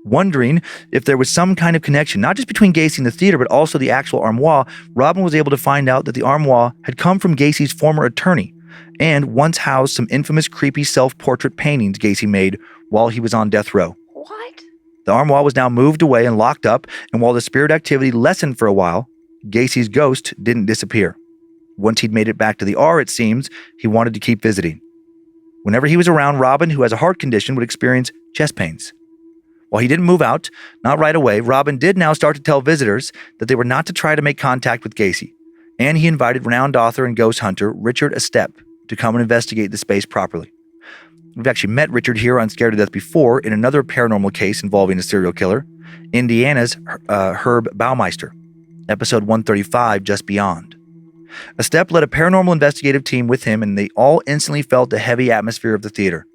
Wondering if there was some kind of connection, not just between Gacy and the theater, but also the actual armoire, Robin was able to find out that the armoire had come from Gacy's former attorney and once housed some infamous creepy self-portrait paintings Gacy made while he was on death row. What? The armoire was now moved away and locked up, and while the spirit activity lessened for a while, Gacy's ghost didn't disappear. Once he'd made it back to the R, it seems, he wanted to keep visiting. Whenever he was around, Robin, who has a heart condition, would experience chest pains. While he didn't move out, not right away, Robin did now start to tell visitors that they were not to try to make contact with Gacy, and he invited renowned author and ghost hunter Richard Estep to come and investigate the space properly. We've actually met Richard here on Scared to Death before in another paranormal case involving a serial killer, Indiana's Herb Baumeister, episode 135, Just Beyond. Estep led a paranormal investigative team with him, and they all instantly felt the heavy atmosphere of the theater.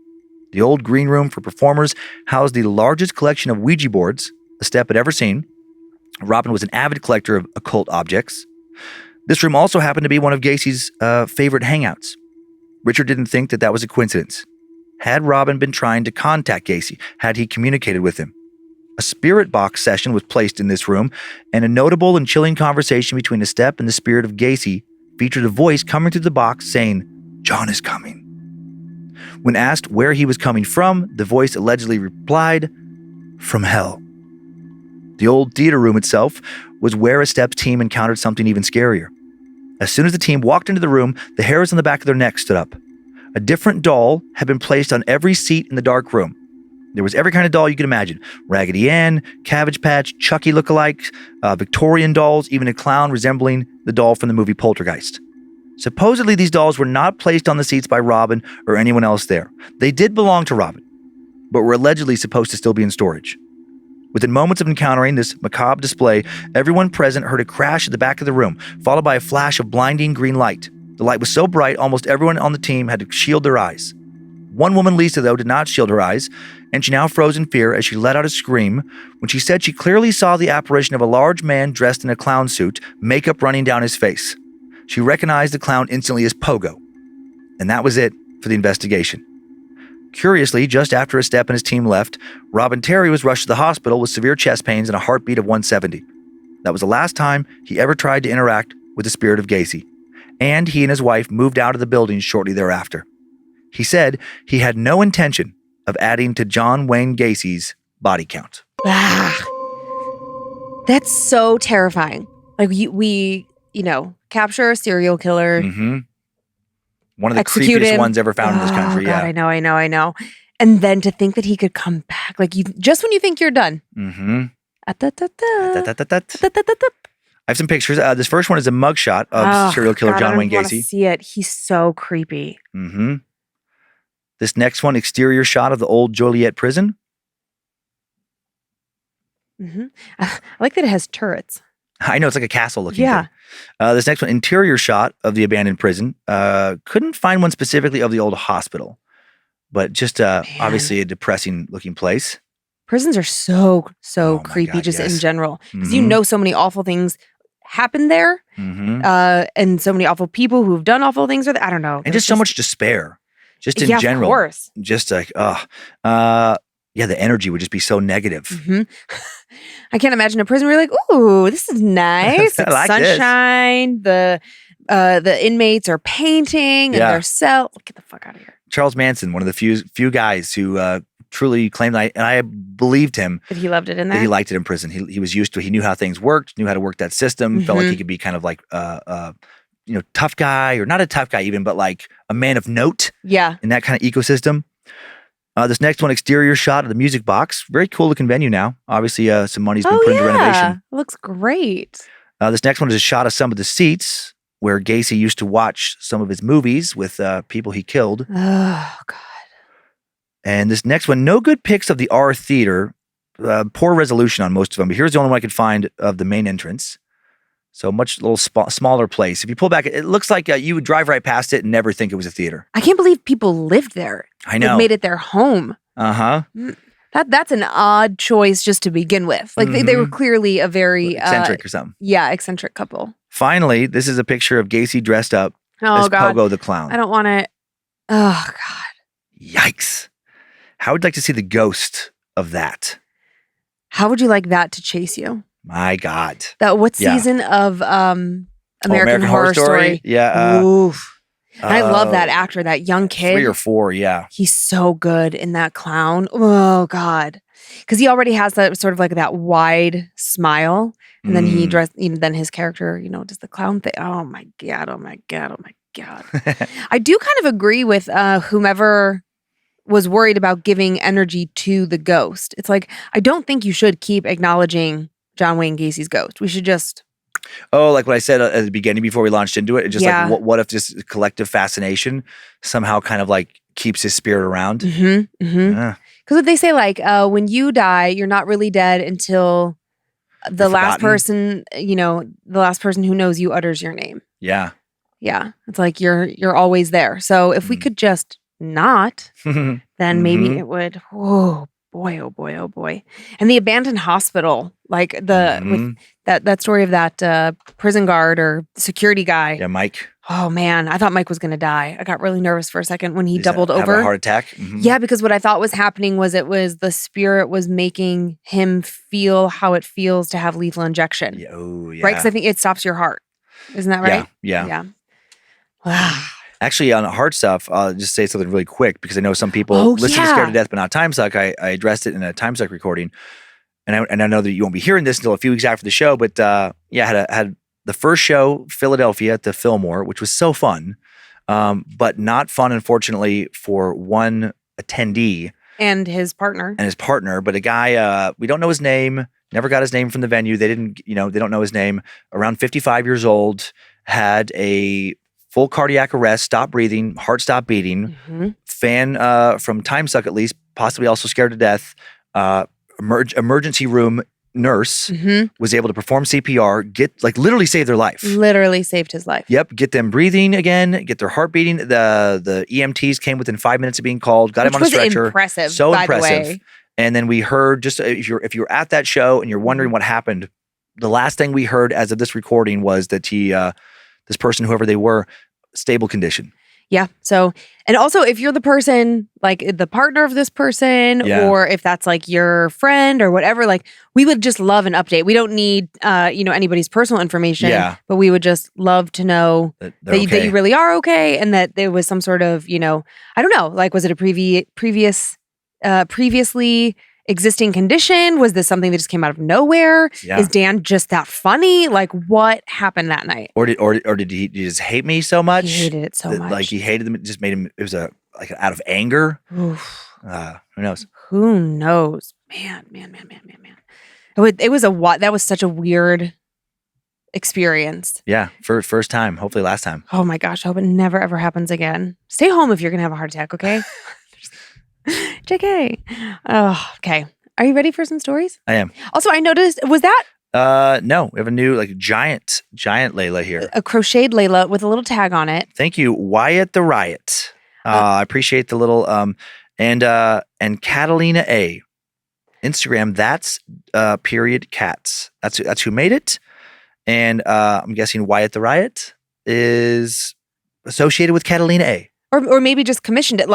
The old green room for performers housed the largest collection of Ouija boards Estep had ever seen. Robin was an avid collector of occult objects. This room also happened to be one of Gacy's favorite hangouts. Richard didn't think that that was a coincidence. Had Robin been trying to contact Gacy? Had he communicated with him? A spirit box session was placed in this room, and a notable and chilling conversation between Estep and the spirit of Gacy featured a voice coming through the box saying, John is coming. When asked where he was coming from, the voice allegedly replied, from hell. The old theater room itself was where Estep's team encountered something even scarier. As soon as the team walked into the room, the hairs on the back of their necks stood up. A different doll had been placed on every seat in the dark room. There was every kind of doll you could imagine. Raggedy Ann, Cabbage Patch, Chucky lookalikes, Victorian dolls, even a clown resembling the doll from the movie Poltergeist. Supposedly, these dolls were not placed on the seats by Robin or anyone else there. They did belong to Robin, but were allegedly supposed to still be in storage. Within moments of encountering this macabre display, everyone present heard a crash at the back of the room, followed by a flash of blinding green light. The light was so bright, almost everyone on the team had to shield their eyes. One woman, Lisa, though, did not shield her eyes, and she now froze in fear as she let out a scream when she said she clearly saw the apparition of a large man dressed in a clown suit, makeup running down his face. She recognized the clown instantly as Pogo. And that was it for the investigation. Curiously, just after a step and his team left, Robin Terry was rushed to the hospital with severe chest pains and a heartbeat of 170. That was the last time he ever tried to interact with the spirit of Gacy. And he and his wife moved out of the building shortly thereafter. He said he had no intention of adding to John Wayne Gacy's body count. That's so terrifying. Like we capture a serial killer. Mm-hmm. One of the Execute creepiest him. ones ever found in this country. God, Yeah. I know. And then to think that he could come back, like just when you think you're done. Mm-hmm. I I have some pictures. This first one is a mugshot of serial killer John Wayne I don't wanna Gacy. see it. He's so creepy. Mm-hmm. This next one, exterior shot of the old Joliet prison. Mm-hmm. I like that it has turrets. I know, it's like a castle looking Yeah. thing. This next one, interior shot of the abandoned prison. Couldn't find one specifically of the old hospital, but just obviously a depressing looking place. Prisons are so Oh my creepy God, just in yes. general. Because Mhm. so many awful things happen there. Mm-hmm. And so many awful people who've done awful things. I don't know. And just so much despair, just in yeah, general. Of course. Just like, yeah, the energy would just be so negative. Mm-hmm. I can't imagine a prison where you're like, ooh, this is nice. I It's like this. sunshine. The inmates are painting in Yeah. their cell. Get the fuck out of here. Charles Manson, one of the few guys who truly claimed, and I believed him, But he loved it in that there. he liked it in prison. He was used to it. He knew how things worked, knew how to work that system, felt like he could be kind of like, tough guy, or not a tough guy even, but like a man of note Yeah. in that kind of ecosystem. This next one, exterior shot of the music box. Very cool looking venue now. Obviously, some money's been put into renovation. It looks great. This next one is a shot of some of the seats where Gacy used to watch some of his movies with people he killed. Oh, God. And this next one, no good pics of the R Theater. Poor resolution on most of them. But here's the only one I could find of the main entrance. So much little smaller place. If you pull back, it looks like you would drive right past it and never think it was a theater. I can't believe people lived there. I know. Like, made it their home. Uh-huh. That's an odd choice just to begin with. Like they were clearly a very Eccentric or something. eccentric couple. Finally, this is a picture of Gacy dressed up Oh as God, Pogo the Clown. I don't want to. Oh God, Yikes. How would you like to see the ghost of that? how would you like that to chase you? My God. What Yeah. season of American Horror Horror Story? Yeah. Oof. And I love that actor, that young kid. 3 or 4, yeah. He's so good in that clown. Oh God, because he already has that sort of like that wide smile, and then he dressed. Then his character, does the clown thing. Oh my God. Oh my God. Oh my God. I do kind of agree with whomever was worried about giving energy to the ghost. It's like, I don't think you should keep acknowledging John Wayne Gacy's ghost. We should just. Oh, like what I said at the beginning before we launched into it. It's just Yeah. like, what if this collective fascination somehow kind of like keeps his spirit around? Because what they say, like, when you die, you're not really dead until the You're last forgotten. person, the last person who knows you utters your name. Yeah. Yeah. It's like you're always there. So if we could just not, then maybe it would. Oh boy, oh boy, oh boy. And the abandoned hospital, like with that story of that prison guard or security guy. Yeah, Mike. Oh man, I thought Mike was gonna die. I got really nervous for a second when he doubled Have over. a heart attack. Mhm. Yeah, because what I thought was happening was the spirit was making him feel how it feels to have lethal injection. Yeah. Oh, yeah. Right? Because I think it stops your heart. Isn't that right? Yeah. Yeah. Wow. Actually, on heart stuff, I'll just say something really quick because I know some people Oh, listen to yeah. Scared to Death, but not Time Suck. I addressed it in a Time Suck recording. And I know that you won't be hearing this until a few weeks after the show, but I had the first show, Philadelphia, at the Fillmore, which was so fun, but not fun, unfortunately, for one attendee And his partner. and his partner. But a guy, we don't know his name, never got his name from the venue. They didn't, they don't know his name. Around 55 years old, had a full cardiac arrest, stopped breathing, heart stopped beating. Mhm. Fan from Time Suck, at least, possibly also Scared to Death. emergency room nurse Mm-hmm. was able to perform CPR, literally save their life. Literally saved his life. Yep, get them breathing again, get their heart beating. The EMTs came within 5 minutes of being called, got him on a stretcher. Impressive, So by impressive. the way. And then we heard, just if you're at that show and you're wondering what happened, the last thing we heard as of this recording was that this person, whoever they were, stable condition. Yeah. So, and also if you're the person, like the partner of this person, or if that's like your friend or whatever, like we would just love an update. We don't need, anybody's personal information, but we would just love to know that you really are okay. And that there was some sort of, I don't know, like, was it a previously existing condition? Was this something that just came out of nowhere? Yeah. Is Dan just that funny? Like, what happened that night? Or did he just hate me so much? He hated it so much. Like he hated them. It just made him. It was out of anger. Oof. Who knows? Who knows? Man. That was such a weird experience. Yeah, first time. Hopefully last time. Oh my gosh! I hope it never ever happens again. Stay home if you're gonna have a heart attack. Okay. JK. Oh, okay. Are you ready for some stories? I am. Also, I noticed, was that no, we have a new giant Layla here. a crocheted Layla with a little tag on it? Thank you, Wyatt the Riot. I appreciate the little and Catalina A. Instagram, that's period cats. That's who made it. And I'm guessing Wyatt the Riot is associated with Catalina A. Or maybe just commissioned it,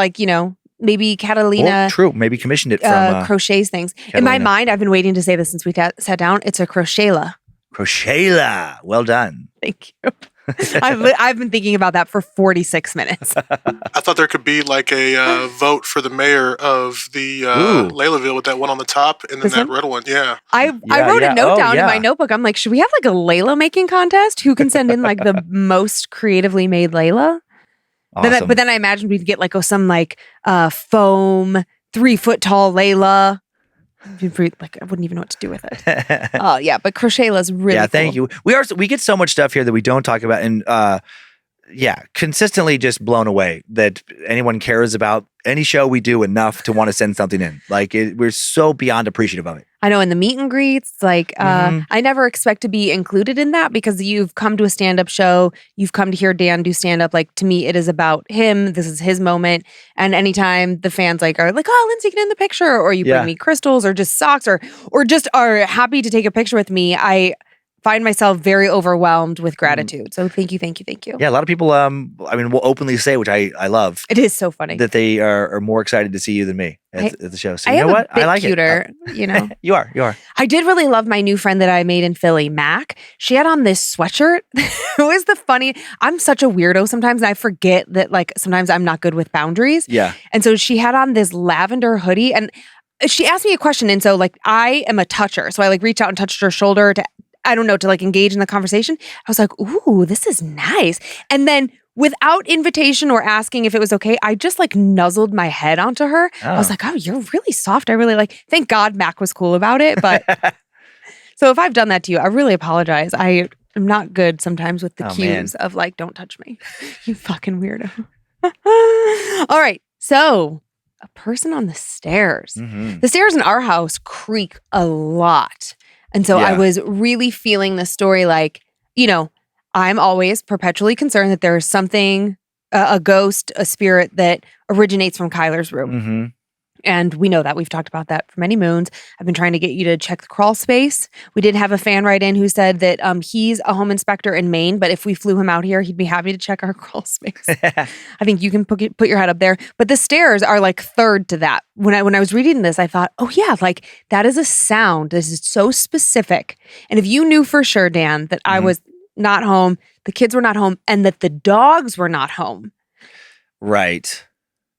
maybe Catalina. True. Maybe commissioned it from crochets things. Catalina. In my mind, I've been waiting to say this since we sat down. It's a crochetla. Crochetla. Well done. Thank you. I've been thinking about that for 46 minutes. I thought there could be like a vote for the mayor of the Laylaville with that one on the top and then that red one. Yeah. I wrote a note down in my notebook. I'm like, should we have like a Layla making contest? Who can send in like the most creatively made Layla? Awesome. But then I imagined we'd get some foam 3 foot tall Layla. I wouldn't even know what to do with it. Oh yeah, but crochetla's really cool. Thank you. We get so much stuff here that we don't talk about, and consistently just blown away that anyone cares about any show we do enough to want to send something in. We're so beyond appreciative of it. I know in the meet and greets, I never expect to be included in that because you've come to a stand-up show, you've come to hear Dan do stand-up. To me, it is about him. This is his moment. And anytime the fans are like, oh, Lindsay, get in the picture, or you bring me crystals or just socks or just are happy to take a picture with me, I find myself very overwhelmed with gratitude. So thank you. Yeah, a lot of people, will openly say, which I love. It is so funny. That they are more excited to see you than me at the show. So you know what? I like cuter, it. You are. I did really love my new friend that I made in Philly, Mac. She had on this sweatshirt. It was I'm such a weirdo sometimes, and I forget that sometimes I'm not good with boundaries. Yeah. And so she had on this lavender hoodie, and she asked me a question. And so I am a toucher. So I reached out and touched her shoulder to engage in the conversation. I was like, ooh, this is nice. And then without invitation or asking if it was okay, I just nuzzled my head onto her. Oh. I was like, oh, you're really soft. I really thank God Mac was cool about it. But so if I've done that to you, I really apologize. I am not good sometimes with the cues of don't touch me. You fucking weirdo. All right. So a person on the stairs. Mm-hmm. The stairs in our house creak a lot. And so I was really feeling the story I'm always perpetually concerned that there's something, a ghost, a spirit that originates from Kyler's room. Mm-hmm. And we know that. We've talked about that for many moons. I've been trying to get you to check the crawl space. We did have a fan write in who said that he's a home inspector in Maine, but if we flew him out here, he'd be happy to check our crawl space. I think you can put your head up there. But the stairs are third to that. When I was reading this, I thought, oh yeah, that is a sound. This is so specific. And if you knew for sure, Dan, that I was not home, the kids were not home, and that the dogs were not home. Right.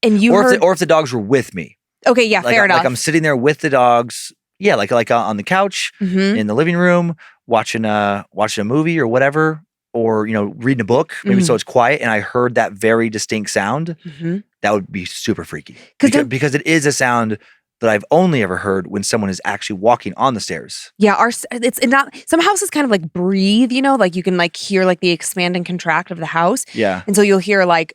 And you or if the dogs were with me. Okay, yeah, fair enough. I'm sitting there with the dogs. Yeah, on the couch in the living room, watching a movie or whatever, or reading a book. Maybe so it's quiet, and I heard that very distinct sound. That would be super freaky because it is a sound that I've only ever heard when someone is actually walking on the stairs. Yeah, it's not, some houses kind of like breathe, like you can like hear like the expand and contract of the house. Yeah. And so you'll hear like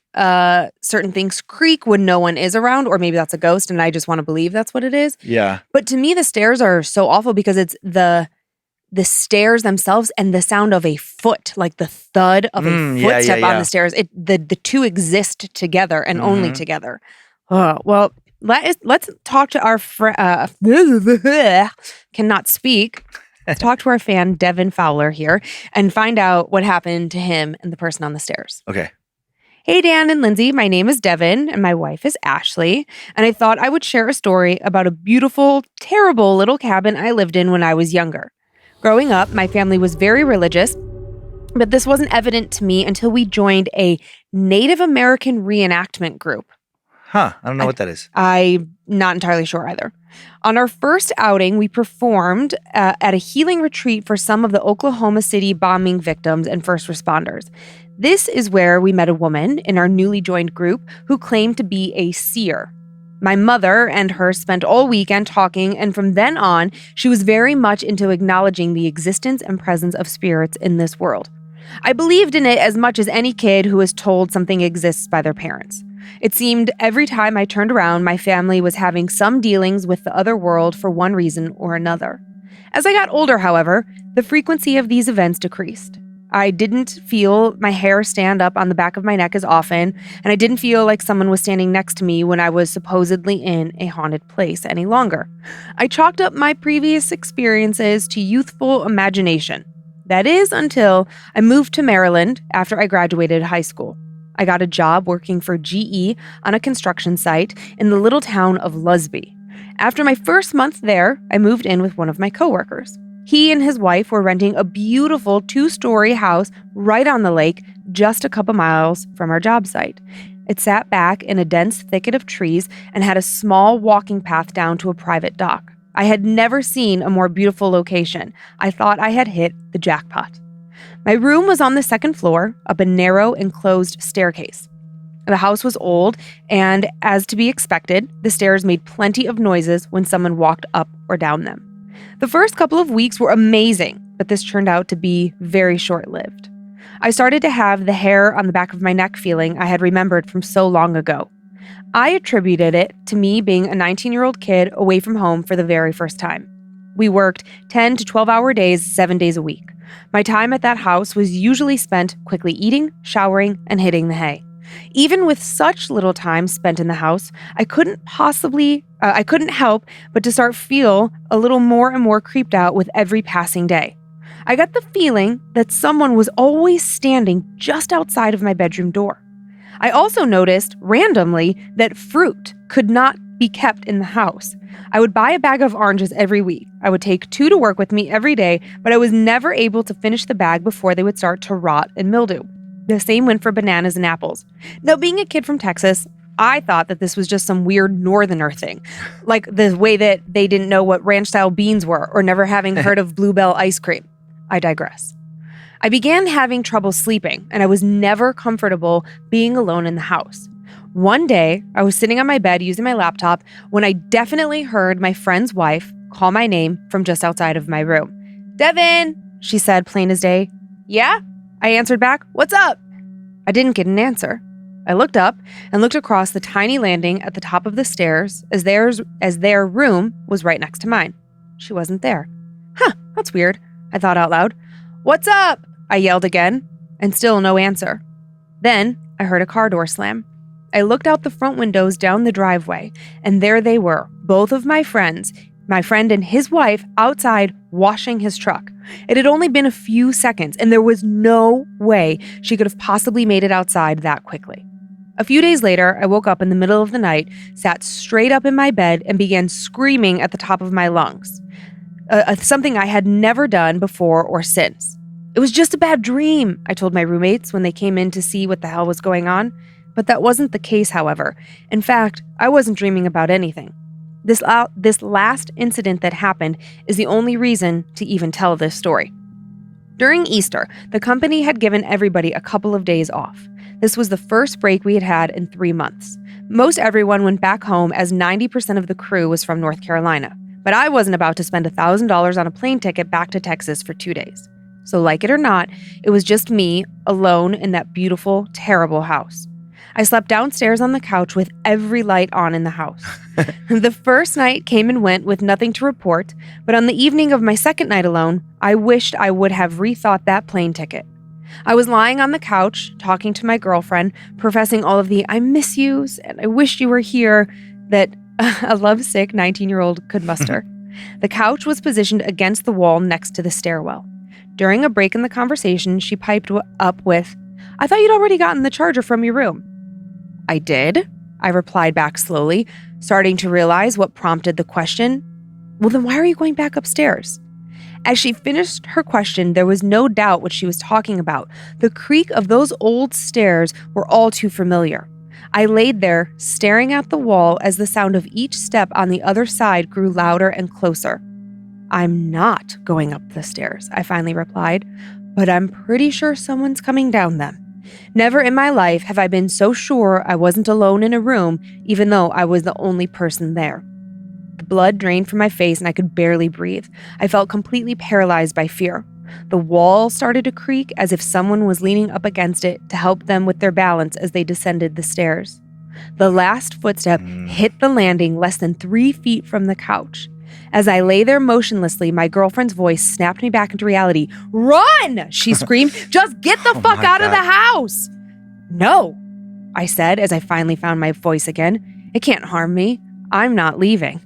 certain things creak when no one is around, or maybe that's a ghost and I just want to believe that's what it is. Yeah. But to me, the stairs are so awful because it's the stairs themselves and the sound of a foot, like the thud of a footstep on the stairs. The two exist together and only together. Oh, well, let's talk to our cannot speak. Let's talk to our fan, Devin Fowler here, and find out what happened to him and the person on the stairs. Okay. Hey, Dan and Lindsay. My name is Devin, and my wife is Ashley. And I thought I would share a story about a beautiful, terrible little cabin I lived in when I was younger. Growing up, my family was very religious, but this wasn't evident to me until we joined a Native American reenactment group. Huh. I don't know what that is. I'm not entirely sure either. On our first outing, we performed at a healing retreat for some of the Oklahoma City bombing victims and first responders. This is where we met a woman in our newly joined group who claimed to be a seer. My mother and her spent all weekend talking, and from then on, she was very much into acknowledging the existence and presence of spirits in this world. I believed in it as much as any kid who is told something exists by their parents. It seemed every time I turned around, my family was having some dealings with the other world for one reason or another. As I got older, however, the frequency of these events decreased. I didn't feel my hair stand up on the back of my neck as often, and I didn't feel like someone was standing next to me when I was supposedly in a haunted place any longer. I chalked up my previous experiences to youthful imagination. That is until I moved to Maryland after I graduated high school. I got a job working for GE on a construction site in the little town of Lusby. After my first month there, I moved in with one of my coworkers. He and his wife were renting a beautiful 2-story house right on the lake, just a couple miles from our job site. It sat back in a dense thicket of trees and had a small walking path down to a private dock. I had never seen a more beautiful location. I thought I had hit the jackpot. My room was on the second floor, up a narrow, enclosed staircase. The house was old, and as to be expected, the stairs made plenty of noises when someone walked up or down them. The first couple of weeks were amazing, but this turned out to be very short-lived. I started to have the hair on the back of my neck feeling I had remembered from so long ago. I attributed it to me being a 19-year-old kid away from home for the very first time. We worked 10 to 12-hour days, 7 days a week. My time at that house was usually spent quickly eating, showering, and hitting the hay. Even with such little time spent in the house, I couldn't help but to start feel a little more and more creeped out with every passing day. I got the feeling that someone was always standing just outside of my bedroom door. I also noticed, randomly, that fruit could not be kept in the house. I would buy a bag of oranges every week. I would take 2 to work with me every day, but I was never able to finish the bag before they would start to rot and mildew. The same went for bananas and apples. Now, being a kid from Texas, I thought that this was just some weird northerner thing, like the way that they didn't know what ranch-style beans were or never having heard of Bluebell ice cream. I digress. I began having trouble sleeping, and I was never comfortable being alone in the house. One day, I was sitting on my bed using my laptop when I definitely heard my friend's wife call my name from just outside of my room. "Devin," she said, plain as day. "Yeah?" I answered back. "What's up?" I didn't get an answer. I looked up and looked across the tiny landing at the top of the stairs as their room was right next to mine. She wasn't there. Huh, that's weird, I thought out loud. "What's up?" I yelled again, and still no answer. Then I heard a car door slam. I looked out the front windows down the driveway, and there they were, both of my friends, my friend and his wife, outside washing his truck. It had only been a few seconds, and there was no way she could have possibly made it outside that quickly. A few days later, I woke up in the middle of the night, sat straight up in my bed, and began screaming at the top of my lungs. Something I had never done before or since. It was just a bad dream, I told my roommates when they came in to see what the hell was going on. But that wasn't the case, however. In fact, I wasn't dreaming about anything. This last incident that happened is the only reason to even tell this story. During Easter, the company had given everybody a couple of days off. This was the first break we had had in 3 months. Most everyone went back home as 90% of the crew was from North Carolina. But I wasn't about to spend $1,000 on a plane ticket back to Texas for 2 days. So like it or not, it was just me, alone in that beautiful, terrible house. I slept downstairs on the couch with every light on in the house. The first night came and went with nothing to report, but on the evening of my second night alone, I wished I would have rethought that plane ticket. I was lying on the couch, talking to my girlfriend, professing all of the I miss yous and I wish you were here that a lovesick 19-year-old could muster. The couch was positioned against the wall next to the stairwell. During a break in the conversation, she piped up with, I thought you'd already gotten the charger from your room. I did, I replied back slowly, starting to realize what prompted the question. Well, then why are you going back upstairs? As she finished her question, there was no doubt what she was talking about. The creak of those old stairs were all too familiar. I laid there, staring at the wall as the sound of each step on the other side grew louder and closer. I'm not going up the stairs, I finally replied, but I'm pretty sure someone's coming down them. Never in my life have I been so sure I wasn't alone in a room, even though I was the only person there. The blood drained from my face and I could barely breathe. I felt completely paralyzed by fear. The wall started to creak as if someone was leaning up against it to help them with their balance as they descended the stairs. The last footstep hit the landing less than 3 feet from the couch. As I lay there motionlessly, my girlfriend's voice snapped me back into reality. Run! She screamed. Just get the fuck out of the house! No, I said as I finally found my voice again. It can't harm me. I'm not leaving.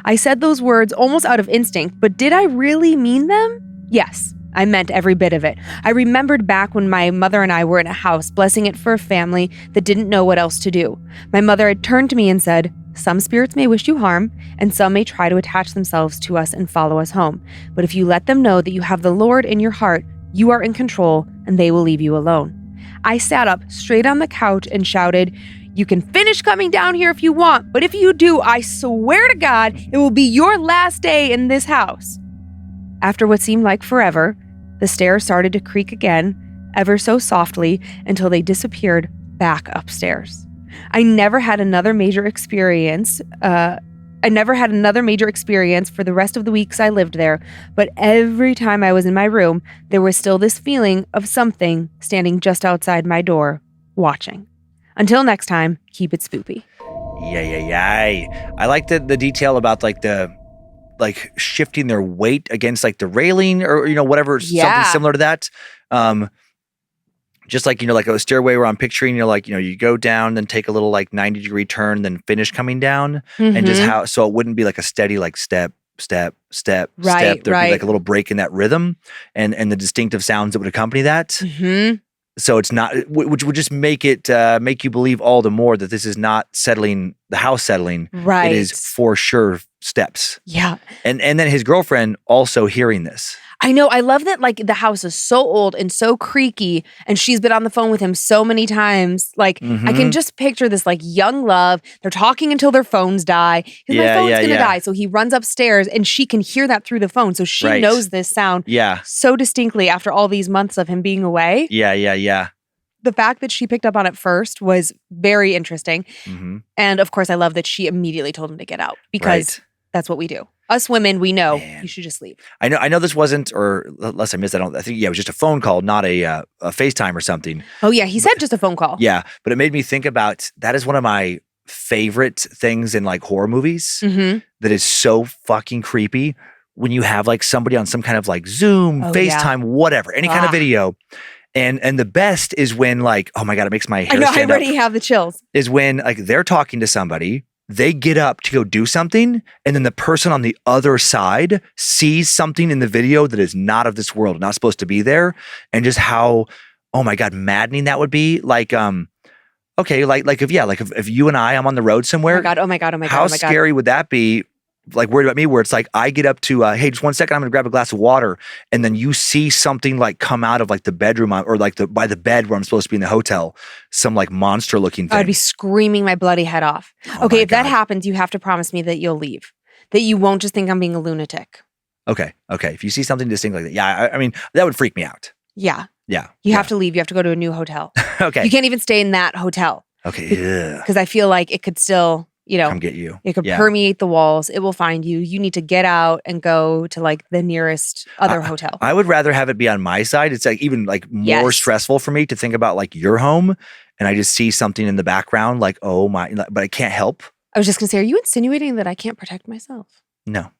I said those words almost out of instinct, but did I really mean them? Yes. I meant every bit of it. I remembered back when my mother and I were in a house, blessing it for a family that didn't know what else to do. My mother had turned to me and said, some spirits may wish you harm, and some may try to attach themselves to us and follow us home. But if you let them know that you have the Lord in your heart, you are in control, and they will leave you alone. I sat up straight on the couch and shouted, you can finish coming down here if you want, but if you do, I swear to God, it will be your last day in this house. After what seemed like forever, the stairs started to creak again, ever so softly, until they disappeared back upstairs. I never had another major experience for the rest of the weeks I lived there, but every time I was in my room, there was still this feeling of something standing just outside my door, watching. Until next time, keep it spoopy. Yay. I like the detail about shifting their weight against like the railing or, whatever, something similar to that. Just like, like a stairway where I'm picturing, you go down, then take a little 90-degree turn, then finish coming down. And just so it wouldn't be like a steady, step, step. There'd be like a little break in that rhythm and the distinctive sounds that would accompany that. Mm-hmm. So it's not, which would just make you believe all the more that this is not the house settling. Right. It is for sure steps. Yeah. And then his girlfriend also hearing this. I know. I love that the house is so old and so creaky and she's been on the phone with him so many times. I can just picture this young love. They're talking until their phones die. My phone's going to die. So he runs upstairs and she can hear that through the phone. So she knows this sound so distinctly after all these months of him being away. Yeah. The fact that she picked up on it first was very interesting. Mm-hmm. And of course, I love that she immediately told him to get out because that's what we do. Us women, we know you should just leave. I know this wasn't, or unless I missed, I think it was just a phone call, not a FaceTime or something. Oh yeah, he said just a phone call. Yeah, but it made me think about that is one of my favorite things in horror movies that is so fucking creepy when you have somebody on some kind of Zoom, FaceTime, whatever, any kind of video. And the best is when oh my God, it makes my hair stand up. I already have the chills. Is when they're talking to somebody, they get up to go do something, and then the person on the other side sees something in the video that is not of this world, not supposed to be there, and just how, oh my God, maddening that would be. If you and I'm on the road somewhere. Oh my God. How scary would that be? Worried about me, where it's I get up to, hey, just 1 second, I'm going to grab a glass of water. And then you see something come out of the bedroom or by the bed where I'm supposed to be in the hotel, some monster looking thing. I'd be screaming my bloody head off. Okay, if that happens, you have to promise me that you'll leave, that you won't just think I'm being a lunatic. Okay. If you see something distinct like that, I mean, that would freak me out. Yeah. Yeah. You have to leave. You have to go to a new hotel. Okay. You can't even stay in that hotel. Okay, yeah. Because I feel like it could still, come get you. It could permeate the walls. It will find you. You need to get out and go to like the nearest other hotel. I would rather have it be on my side. It's like even like more stressful for me to think about like your home and I just see something in the background like, oh my, but I can't help. I was just going to say, are you insinuating that I can't protect myself? No.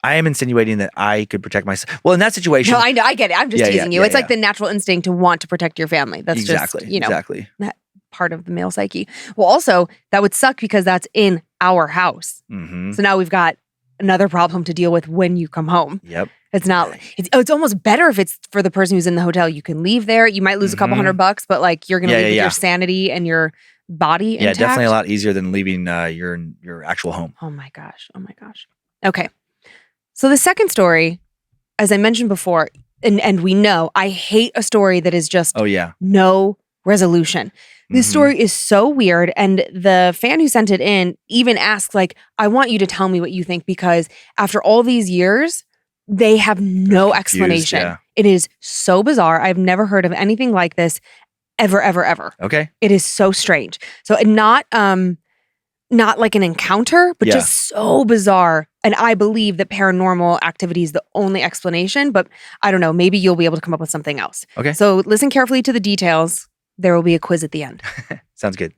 I am insinuating that I could protect myself. Well, in that situation. No, I know. I get it. I'm just teasing you. It's like the natural instinct to want to protect your family. That's exactly, just, exactly. That part of the male psyche. Well, also, that would suck because that's in our house. Mm-hmm. So now we've got another problem to deal with when you come home. Yep. It's not, it's almost better if it's for the person who's in the hotel. You can leave there. You might lose a couple $100, but like you're going to leave with your sanity and your body intact. Yeah, definitely a lot easier than leaving your actual home. Oh my gosh. Okay. So the second story, as I mentioned before, and we know, I hate a story that is just no resolution. This story is so weird. And the fan who sent it in even asked, like, I want you to tell me what you think, because after all these years, they have no explanation. Yeah. It is so bizarre. I've never heard of anything like this ever, ever, ever. Okay. It is so strange. So not like an encounter, but just so bizarre. And I believe that paranormal activity is the only explanation, but I don't know, maybe you'll be able to come up with something else. Okay. So listen carefully to the details. There will be a quiz at the end. Sounds good.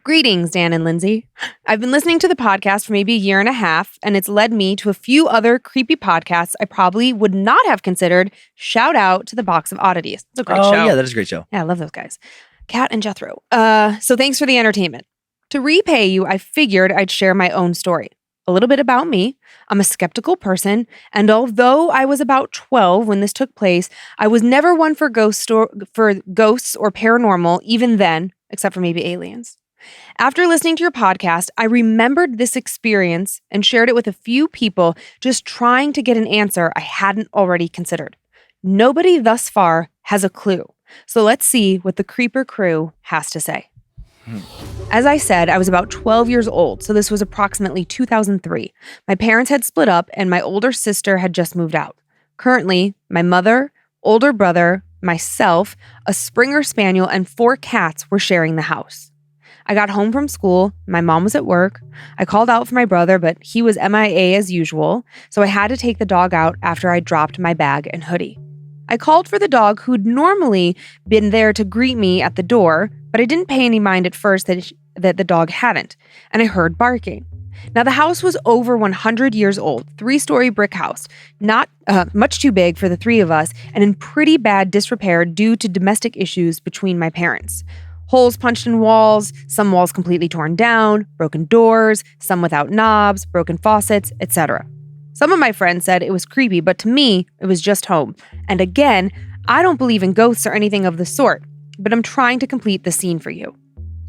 Greetings, Dan and Lindsay. I've been listening to the podcast for maybe a year and a half, and it's led me to a few other creepy podcasts I probably would not have considered. Shout out to the Box of Oddities. It's a great show. Oh, yeah, that is a great show. Yeah, I love those guys. Kat and Jethro. So thanks for the entertainment. To repay you, I figured I'd share my own story. A little bit about me. I'm a skeptical person, and although I was about 12 when this took place, I was never one for ghosts or paranormal, even then, except for maybe aliens. After listening to your podcast, I remembered this experience and shared it with a few people, just trying to get an answer I hadn't already considered. Nobody thus far has a clue, so let's see what the Creeper crew has to say. As I said, I was about 12 years old, so this was approximately 2003. My parents had split up, and my older sister had just moved out. Currently, my mother, older brother, myself, a Springer Spaniel, and 4 cats were sharing the house. I got home from school. My mom was at work. I called out for my brother, but he was MIA as usual, so I had to take the dog out after I dropped my bag and hoodie. I called for the dog who'd normally been there to greet me at the door, but I didn't pay any mind at first that the dog hadn't, and I heard barking. Now, the house was over 100 years old, 3-story brick house, not much too big for the 3 of us, and in pretty bad disrepair due to domestic issues between my parents. Holes punched in walls, some walls completely torn down, broken doors, some without knobs, broken faucets, etc. Some of my friends said it was creepy, but to me, it was just home. And again, I don't believe in ghosts or anything of the sort, but I'm trying to complete the scene for you.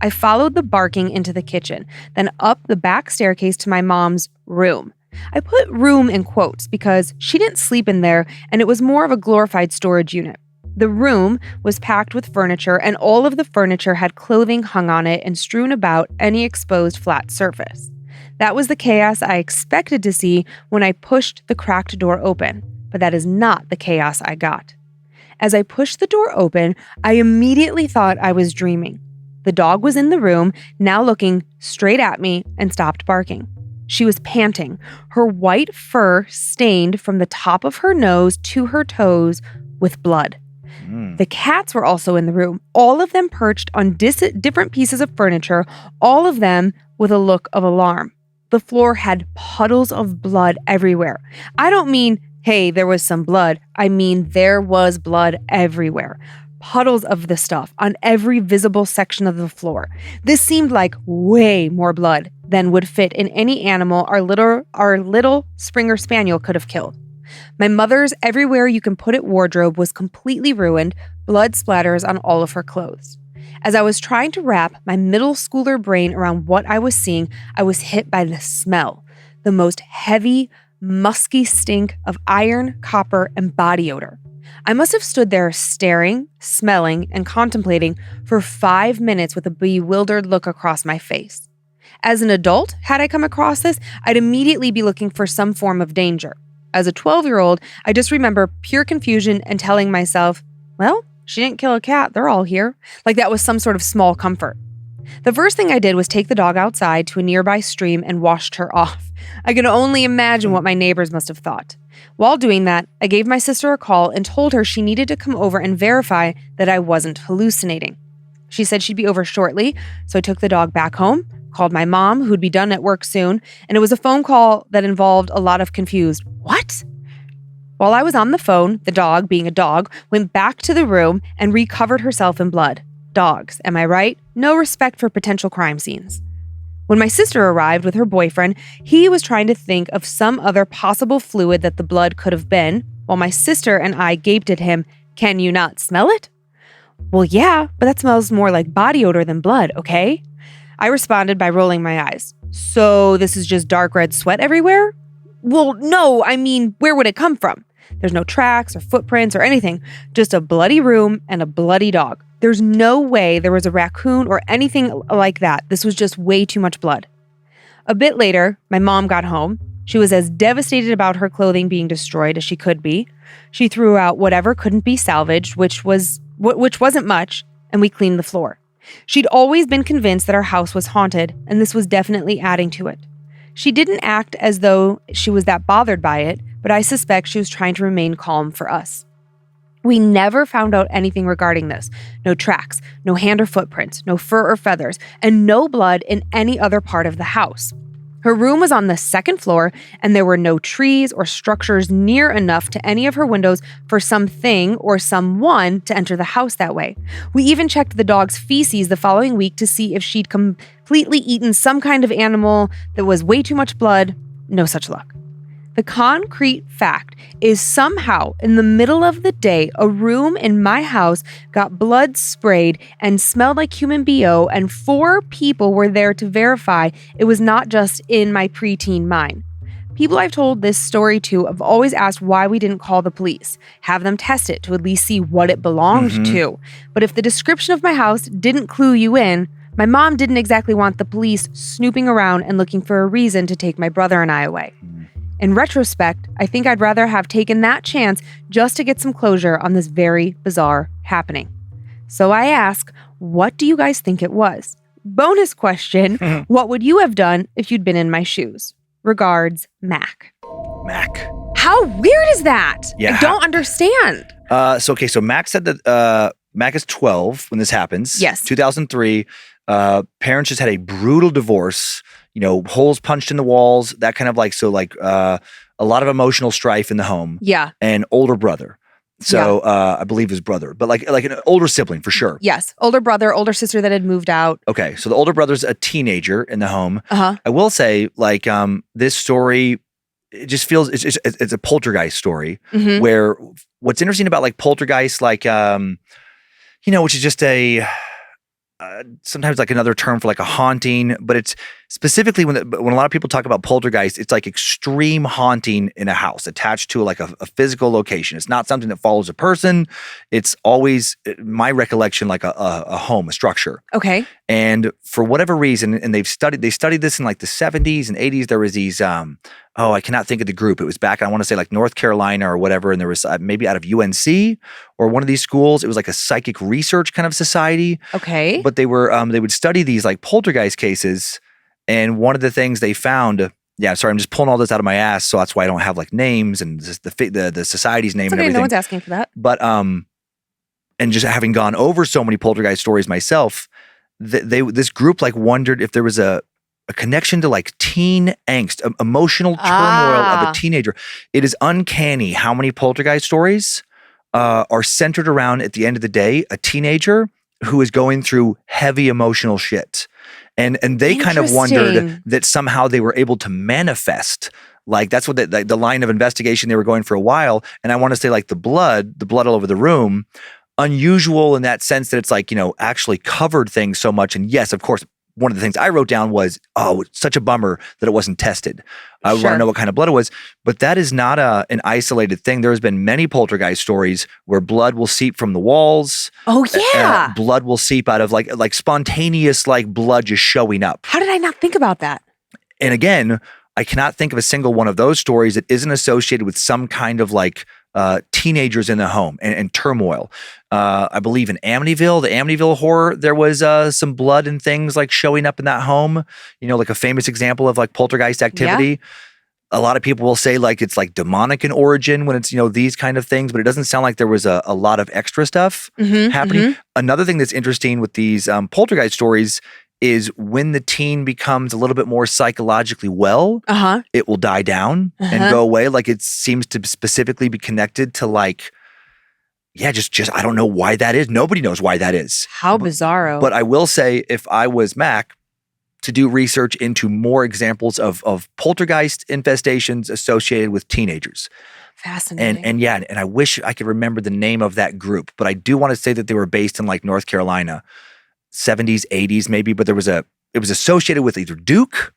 I followed the barking into the kitchen, then up the back staircase to my mom's room. I put room in quotes because she didn't sleep in there, and it was more of a glorified storage unit. The room was packed with furniture, and all of the furniture had clothing hung on it and strewn about any exposed flat surface. That was the chaos I expected to see when I pushed the cracked door open, but that is not the chaos I got. As I pushed the door open, I immediately thought I was dreaming. The dog was in the room, now looking straight at me, and stopped barking. She was panting, her white fur stained from the top of her nose to her toes with blood. The cats were also in the room, all of them perched on different pieces of furniture, all of them with a look of alarm. The floor had puddles of blood everywhere. I don't mean, hey, there was some blood. I mean, there was blood everywhere. Puddles of the stuff on every visible section of the floor. This seemed like way more blood than would fit in any animal our little Springer Spaniel could have killed. My mother's everywhere you can put it wardrobe was completely ruined, blood splatters on all of her clothes. As I was trying to wrap my middle schooler brain around what I was seeing, I was hit by the smell, the most heavy, musky stink of iron, copper, and body odor. I must have stood there staring, smelling, and contemplating for 5 minutes with a bewildered look across my face. As an adult, had I come across this, I'd immediately be looking for some form of danger. As a 12-year-old, I just remember pure confusion and telling myself, well, She didn't kill a cat. They're all here. Like that was some sort of small comfort. The first thing I did was take the dog outside to a nearby stream and washed her off. I can only imagine what my neighbors must have thought. While doing that, I gave my sister a call and told her she needed to come over and verify that I wasn't hallucinating. She said she'd be over shortly, so I took the dog back home, called my mom, who'd be done at work soon, and it was a phone call that involved a lot of confused, "What?" While I was on the phone, the dog, being a dog, went back to the room and recovered herself in blood. Dogs, am I right? No respect for potential crime scenes. When my sister arrived with her boyfriend, he was trying to think of some other possible fluid that the blood could have been, while my sister and I gaped at him, "Can you not smell it?" "Well, yeah, but that smells more like body odor than blood, okay?" I responded by rolling my eyes. "So this is just dark red sweat everywhere?" "Well, no, I mean, where would it come from? There's no tracks or footprints or anything, just a bloody room and a bloody dog. There's no way there was a raccoon or anything like that. This was just way too much blood." A bit later, my mom got home. She was as devastated about her clothing being destroyed as she could be. She threw out whatever couldn't be salvaged, which wasn't much, and we cleaned the floor. She'd always been convinced that our house was haunted, and this was definitely adding to it. She didn't act as though she was that bothered by it, but I suspect she was trying to remain calm for us. We never found out anything regarding this. No tracks, no hand or footprints, no fur or feathers, and no blood in any other part of the house. Her room was on the second floor, and there were no trees or structures near enough to any of her windows for something or someone to enter the house that way. We even checked the dog's feces the following week to see if she'd completely eaten some kind of animal that was way too much blood. No such luck. The concrete fact is somehow in the middle of the day, a room in my house got blood sprayed and smelled like human BO, and 4 people were there to verify it was not just in my preteen mind. People I've told this story to have always asked why we didn't call the police, have them test it to at least see what it belonged to. But if the description of my house didn't clue you in, my mom didn't exactly want the police snooping around and looking for a reason to take my brother and I away. In retrospect, I think I'd rather have taken that chance just to get some closure on this very bizarre happening. So I ask, what do you guys think it was? Bonus question, what would you have done if you'd been in my shoes? Regards, Mac. Mac. How weird is that? Yeah. I don't understand. So Mac said that Mac is 12 when this happens. Yes. 2003. Parents just had a brutal divorce. Holes punched in the walls, that kind of a lot of emotional strife in the home. Yeah. And older brother. So I believe his brother, but like an older sibling for sure. Yes. Older brother, older sister that had moved out. Okay. So the older brother's a teenager in the home. Uh-huh. I will say this story, it just feels, it's a poltergeist story where what's interesting about poltergeist, which is just sometimes another term for a haunting, but it's specifically when a lot of people talk about poltergeist, it's extreme haunting in a house attached to a physical location. It's not something that follows a person. It's always, my recollection, a home, a structure. Okay. And for whatever reason, and they studied this in the 70s and 80s. There was these, I cannot think of the group. It was back, I want to say North Carolina or whatever. And there was maybe out of UNC or one of these schools. It was a psychic research kind of society. Okay. But they would study these poltergeist cases. And one of the things they found, sorry, I'm just pulling all this out of my ass. So that's why I don't have names and the society's name and everything. No one's asking for that. But, and just having gone over so many poltergeist stories myself, this group wondered if there was a connection to teen angst, emotional turmoil of a teenager. It is uncanny how many poltergeist stories are centered around, at the end of the day, a teenager who is going through heavy emotional shit. And they kind of wondered that somehow they were able to manifest. That's what the line of investigation they were going for a while. And I want to say the blood all over the room, unusual in that sense that it's actually covered things so much. And yes, of course, one of the things I wrote down was, it's such a bummer that it wasn't tested. I want to know what kind of blood it was. But that is not an isolated thing. There's been many poltergeist stories where blood will seep from the walls. Oh, yeah. Blood will seep out of spontaneous blood just showing up. How did I not think about that? And again, I cannot think of a single one of those stories that isn't associated with some kind of teenagers in the home and turmoil. I believe in Amityville, the Amityville horror, there was some blood and things like showing up in that home, like a famous example of like poltergeist activity. Yeah. A lot of people will say like it's like demonic in origin when it's, these kind of things, but it doesn't sound like there was a lot of extra stuff happening. Another thing that's interesting with these poltergeist stories is when the teen becomes a little bit more psychologically well, it will die down and go away. Like it seems to specifically be connected to like, just I don't know why that is. Nobody knows why that is. How bizarro. But I will say if I was Mac, to do research into more examples of poltergeist infestations associated with teenagers. Fascinating. And I wish I could remember the name of that group, but I do want to say that they were based in like North Carolina, 70s, 80s maybe, but it was associated with either Duke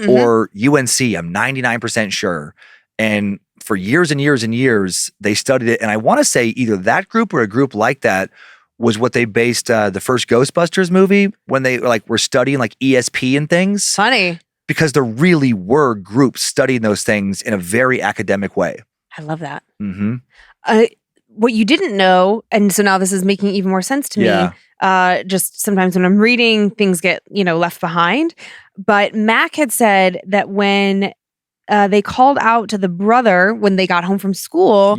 or UNC. I'm 99% sure. And for years and years and years, they studied it. And I want to say either that group or a group like that was what they based the first Ghostbusters movie when they were studying like ESP and things. Funny. Because there really were groups studying those things in a very academic way. I love that. What you didn't know, and so now this is making even more sense to me, just sometimes when I'm reading, things get, left behind. But Mac had said that when they called out to the brother when they got home from school,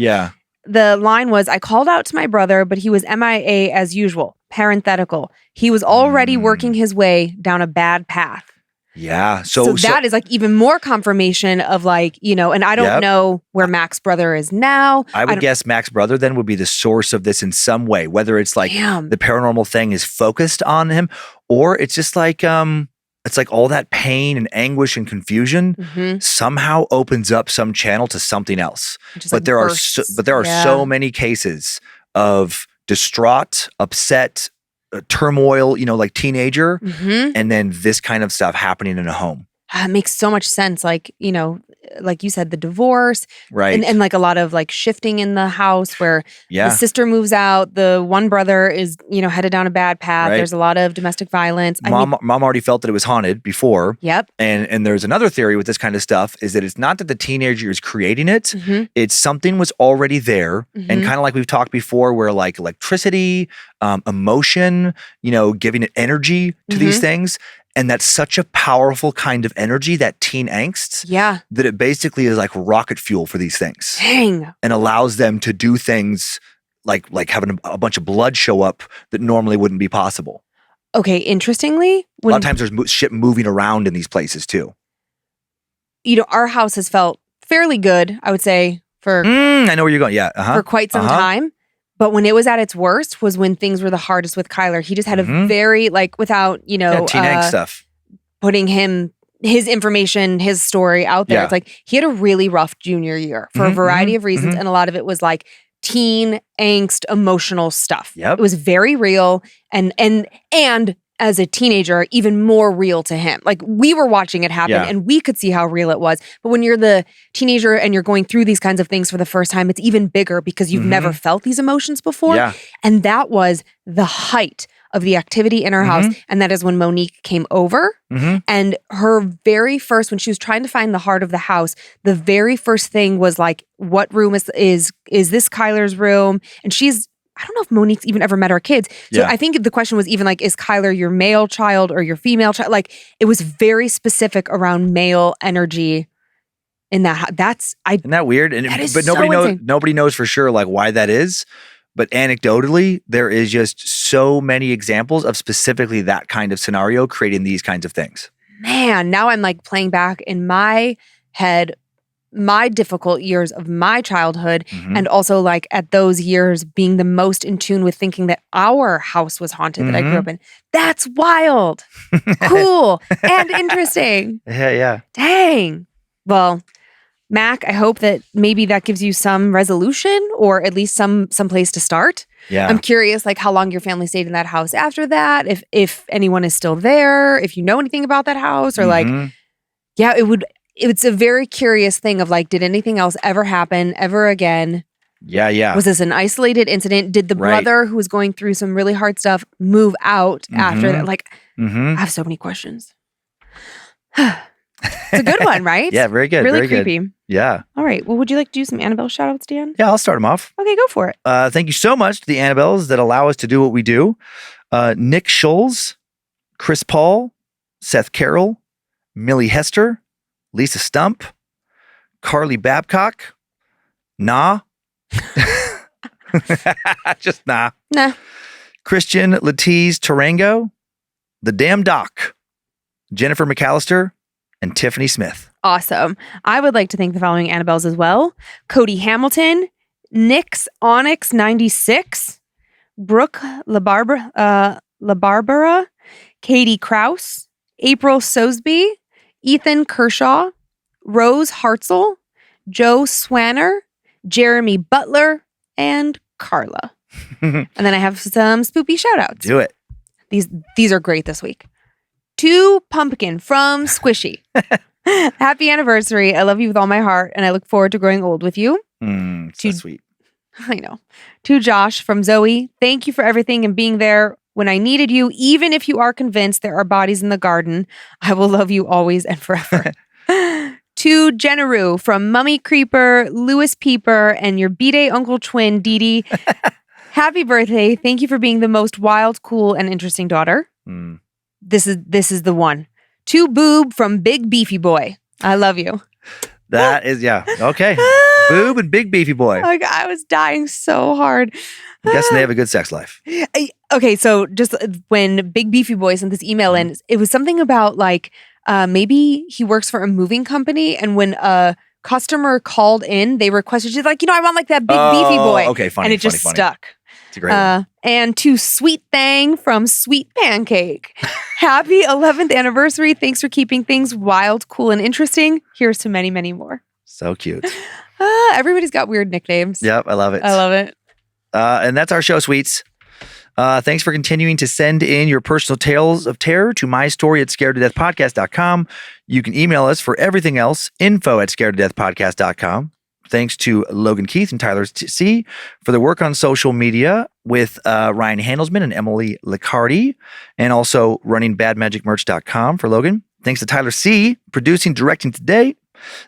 the line was, I called out to my brother, but he was MIA as usual. Parenthetical. He was already working his way down a bad path. Yeah. So that is like even more confirmation of like, and I don't know where Mac's brother is now. I would guess Mac's brother then would be the source of this in some way, whether it's like the paranormal thing is focused on him or it's just like, it's like all that pain and anguish and confusion somehow opens up some channel to something else. But there are so many cases of distraught, upset, turmoil, like teenager, and then this kind of stuff happening in a home. It makes so much sense. Like, like you said, the divorce, right? And like a lot of like shifting in the house where the sister moves out, the one brother is, headed down a bad path. Right. There's a lot of domestic violence. Mom already felt that it was haunted before. Yep. And there's another theory with this kind of stuff is that it's not that the teenager is creating it. It's something was already there. And kind of like we've talked before where like electricity, emotion, giving it energy to these things. And that's such a powerful kind of energy, that teen angst, that it basically is like rocket fuel for these things. Dang. And allows them to do things like having a bunch of blood show up that normally wouldn't be possible. Okay, interestingly. A lot of times there's shit moving around in these places too. Our house has felt fairly good, I would say, for... I know where you're going, for quite some time. But when it was at its worst was when things were the hardest with Kyler. He just had a very, without, teen angst stuff. Putting his information, his story out there. It's like he had a really rough junior year for a variety of reasons. And a lot of it was like teen angst, emotional stuff. It was very real. And as a teenager, even more real to him. Like we were watching it happen and we could see how real it was. But when you're the teenager and you're going through these kinds of things for the first time, it's even bigger because you've never felt these emotions before. And that was the height of the activity in our house. And that is when Monique came over. And her very first, when she was trying to find the heart of the house, the very first thing was like, what room is this Kyler's room? And I don't know if Monique's even ever met our kids. So I think the question was even like, is Kyler your male child or your female child? Like it was very specific around male energy in that. Isn't that weird? But nobody knows for sure like why that is. But anecdotally, there is just so many examples of specifically that kind of scenario creating these kinds of things. Man, now I'm like playing back in my head my difficult years of my childhood and also like at those years being the most in tune with thinking that our house was haunted that I grew up in. That's wild. Cool. And interesting. Yeah. Dang. Well, Mac, I hope that maybe that gives you some resolution or at least some place to start. Yeah. I'm curious like how long your family stayed in that house after that, if anyone is still there, if you know anything about that house or like, it's a very curious thing of like, did anything else ever happen ever again? Yeah. Was this an isolated incident? Did the brother who was going through some really hard stuff move out after that? Like, I have so many questions. It's a good one, right? Yeah, very good. Really very creepy. Good. Yeah. All right. Well, would you like to do some Annabelle shout outs, Dan? Yeah, I'll start them off. Okay, go for it. Thank you so much to the Annabelles that allow us to do what we do. Nick Scholes, Chris Paul, Seth Carroll, Millie Hester, Lisa Stump, Carly Babcock, Nah. Just nah. Nah. Christian Latiz Tarango, The Damn Doc, Jennifer McAllister, and Tiffany Smith. Awesome. I would like to thank the following Annabelles as well. Cody Hamilton, Nix Onyx 96, Brooke LaBarbera, Katie Kraus, April Sosby, Ethan Kershaw, Rose Hartzell, Joe Swanner, Jeremy Butler, and Carla. And then I have some spoopy shout outs. Do it. These are great this week. To Pumpkin from Squishy. Happy anniversary. I love you with all my heart, and I look forward to growing old with you. So sweet. I know. To Josh from Zoe. Thank you for everything and being there when I needed you. Even if you are convinced there are bodies in the garden, I will love you always and forever. To Jennaru from Mummy Creeper, Louis Peeper, and your B-Day Uncle Twin, Dee Dee. Happy birthday. Thank you for being the most wild, cool, and interesting daughter. This is the one. To Boob from Big Beefy Boy. I love you. That is, yeah. Okay. Boob and Big Beefy Boy. Like, I was dying so hard. I'm guessing they have a good sex life. Okay, so just when Big Beefy Boy sent this email in, it was something about like, maybe he works for a moving company, and when a customer called in, they requested, she's like, I want like that Big Beefy Boy. Okay, funny. And it just stuck. It's a great one. And to Sweet Thang from Sweet Pancake. Happy 11th anniversary. Thanks for keeping things wild, cool, and interesting. Here's to many, many more. So cute. Everybody's got weird nicknames. Yep, I love it. I love it. And that's our show, sweets. Thanks for continuing to send in your personal tales of terror to mystory@scaredtodeathpodcast.com. You can email us for everything else, info@scaredtodeathpodcast.com. Thanks to Logan Keith and Tyler C. for their work on social media with Ryan Handelsman and Emily Liccardi, and also running badmagicmerch.com for Logan. Thanks to Tyler C., producing, directing today.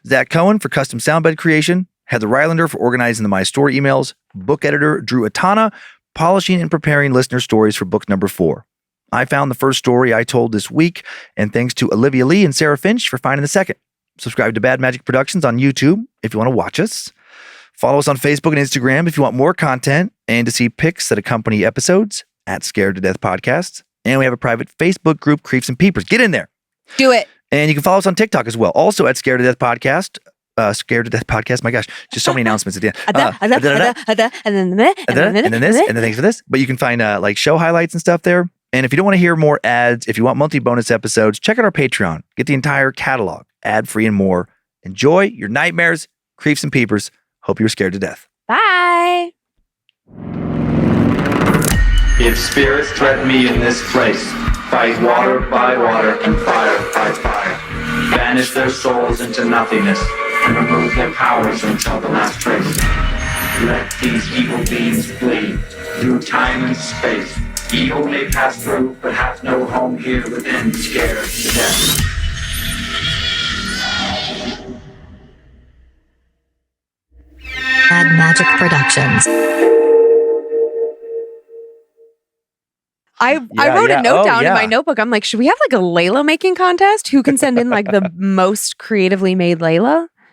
Zach Cohen for custom soundbed creation. Heather Rylander for organizing the My Story emails. Book editor Drew Atana, polishing and preparing listener stories for book number 4. I found the first story I told this week, and thanks to Olivia Lee and Sarah Finch for finding the second. Subscribe to Bad Magic Productions on YouTube if you want to watch us. Follow us on Facebook and Instagram if you want more content and to see pics that accompany episodes at Scared to Death Podcast. And we have a private Facebook group, Creeps and Peepers. Get in there. Do it. And you can follow us on TikTok as well. Also at Scared to Death Podcast. Scared to Death Podcast. My gosh, just so many announcements at the end. And then this, and then thanks for this. But you can find like show highlights and stuff there. And if you don't want to hear more ads, if you want monthly bonus episodes, check out our Patreon. Get the entire catalog, ad-free and more. Enjoy your nightmares, creeps and peepers. Hope you're scared to death. Bye. If spirits threaten me in this place, fight water by water and fire by fire. Banish their souls into nothingness and remove their powers until the last trace. Let these evil beings flee through time and space. Evil may pass through, but hath no home here within, scared to death. Bad Magic Productions. I wrote a note down in my notebook. I'm like, should we have like a Layla making contest? Who can send in like the most creatively made Layla?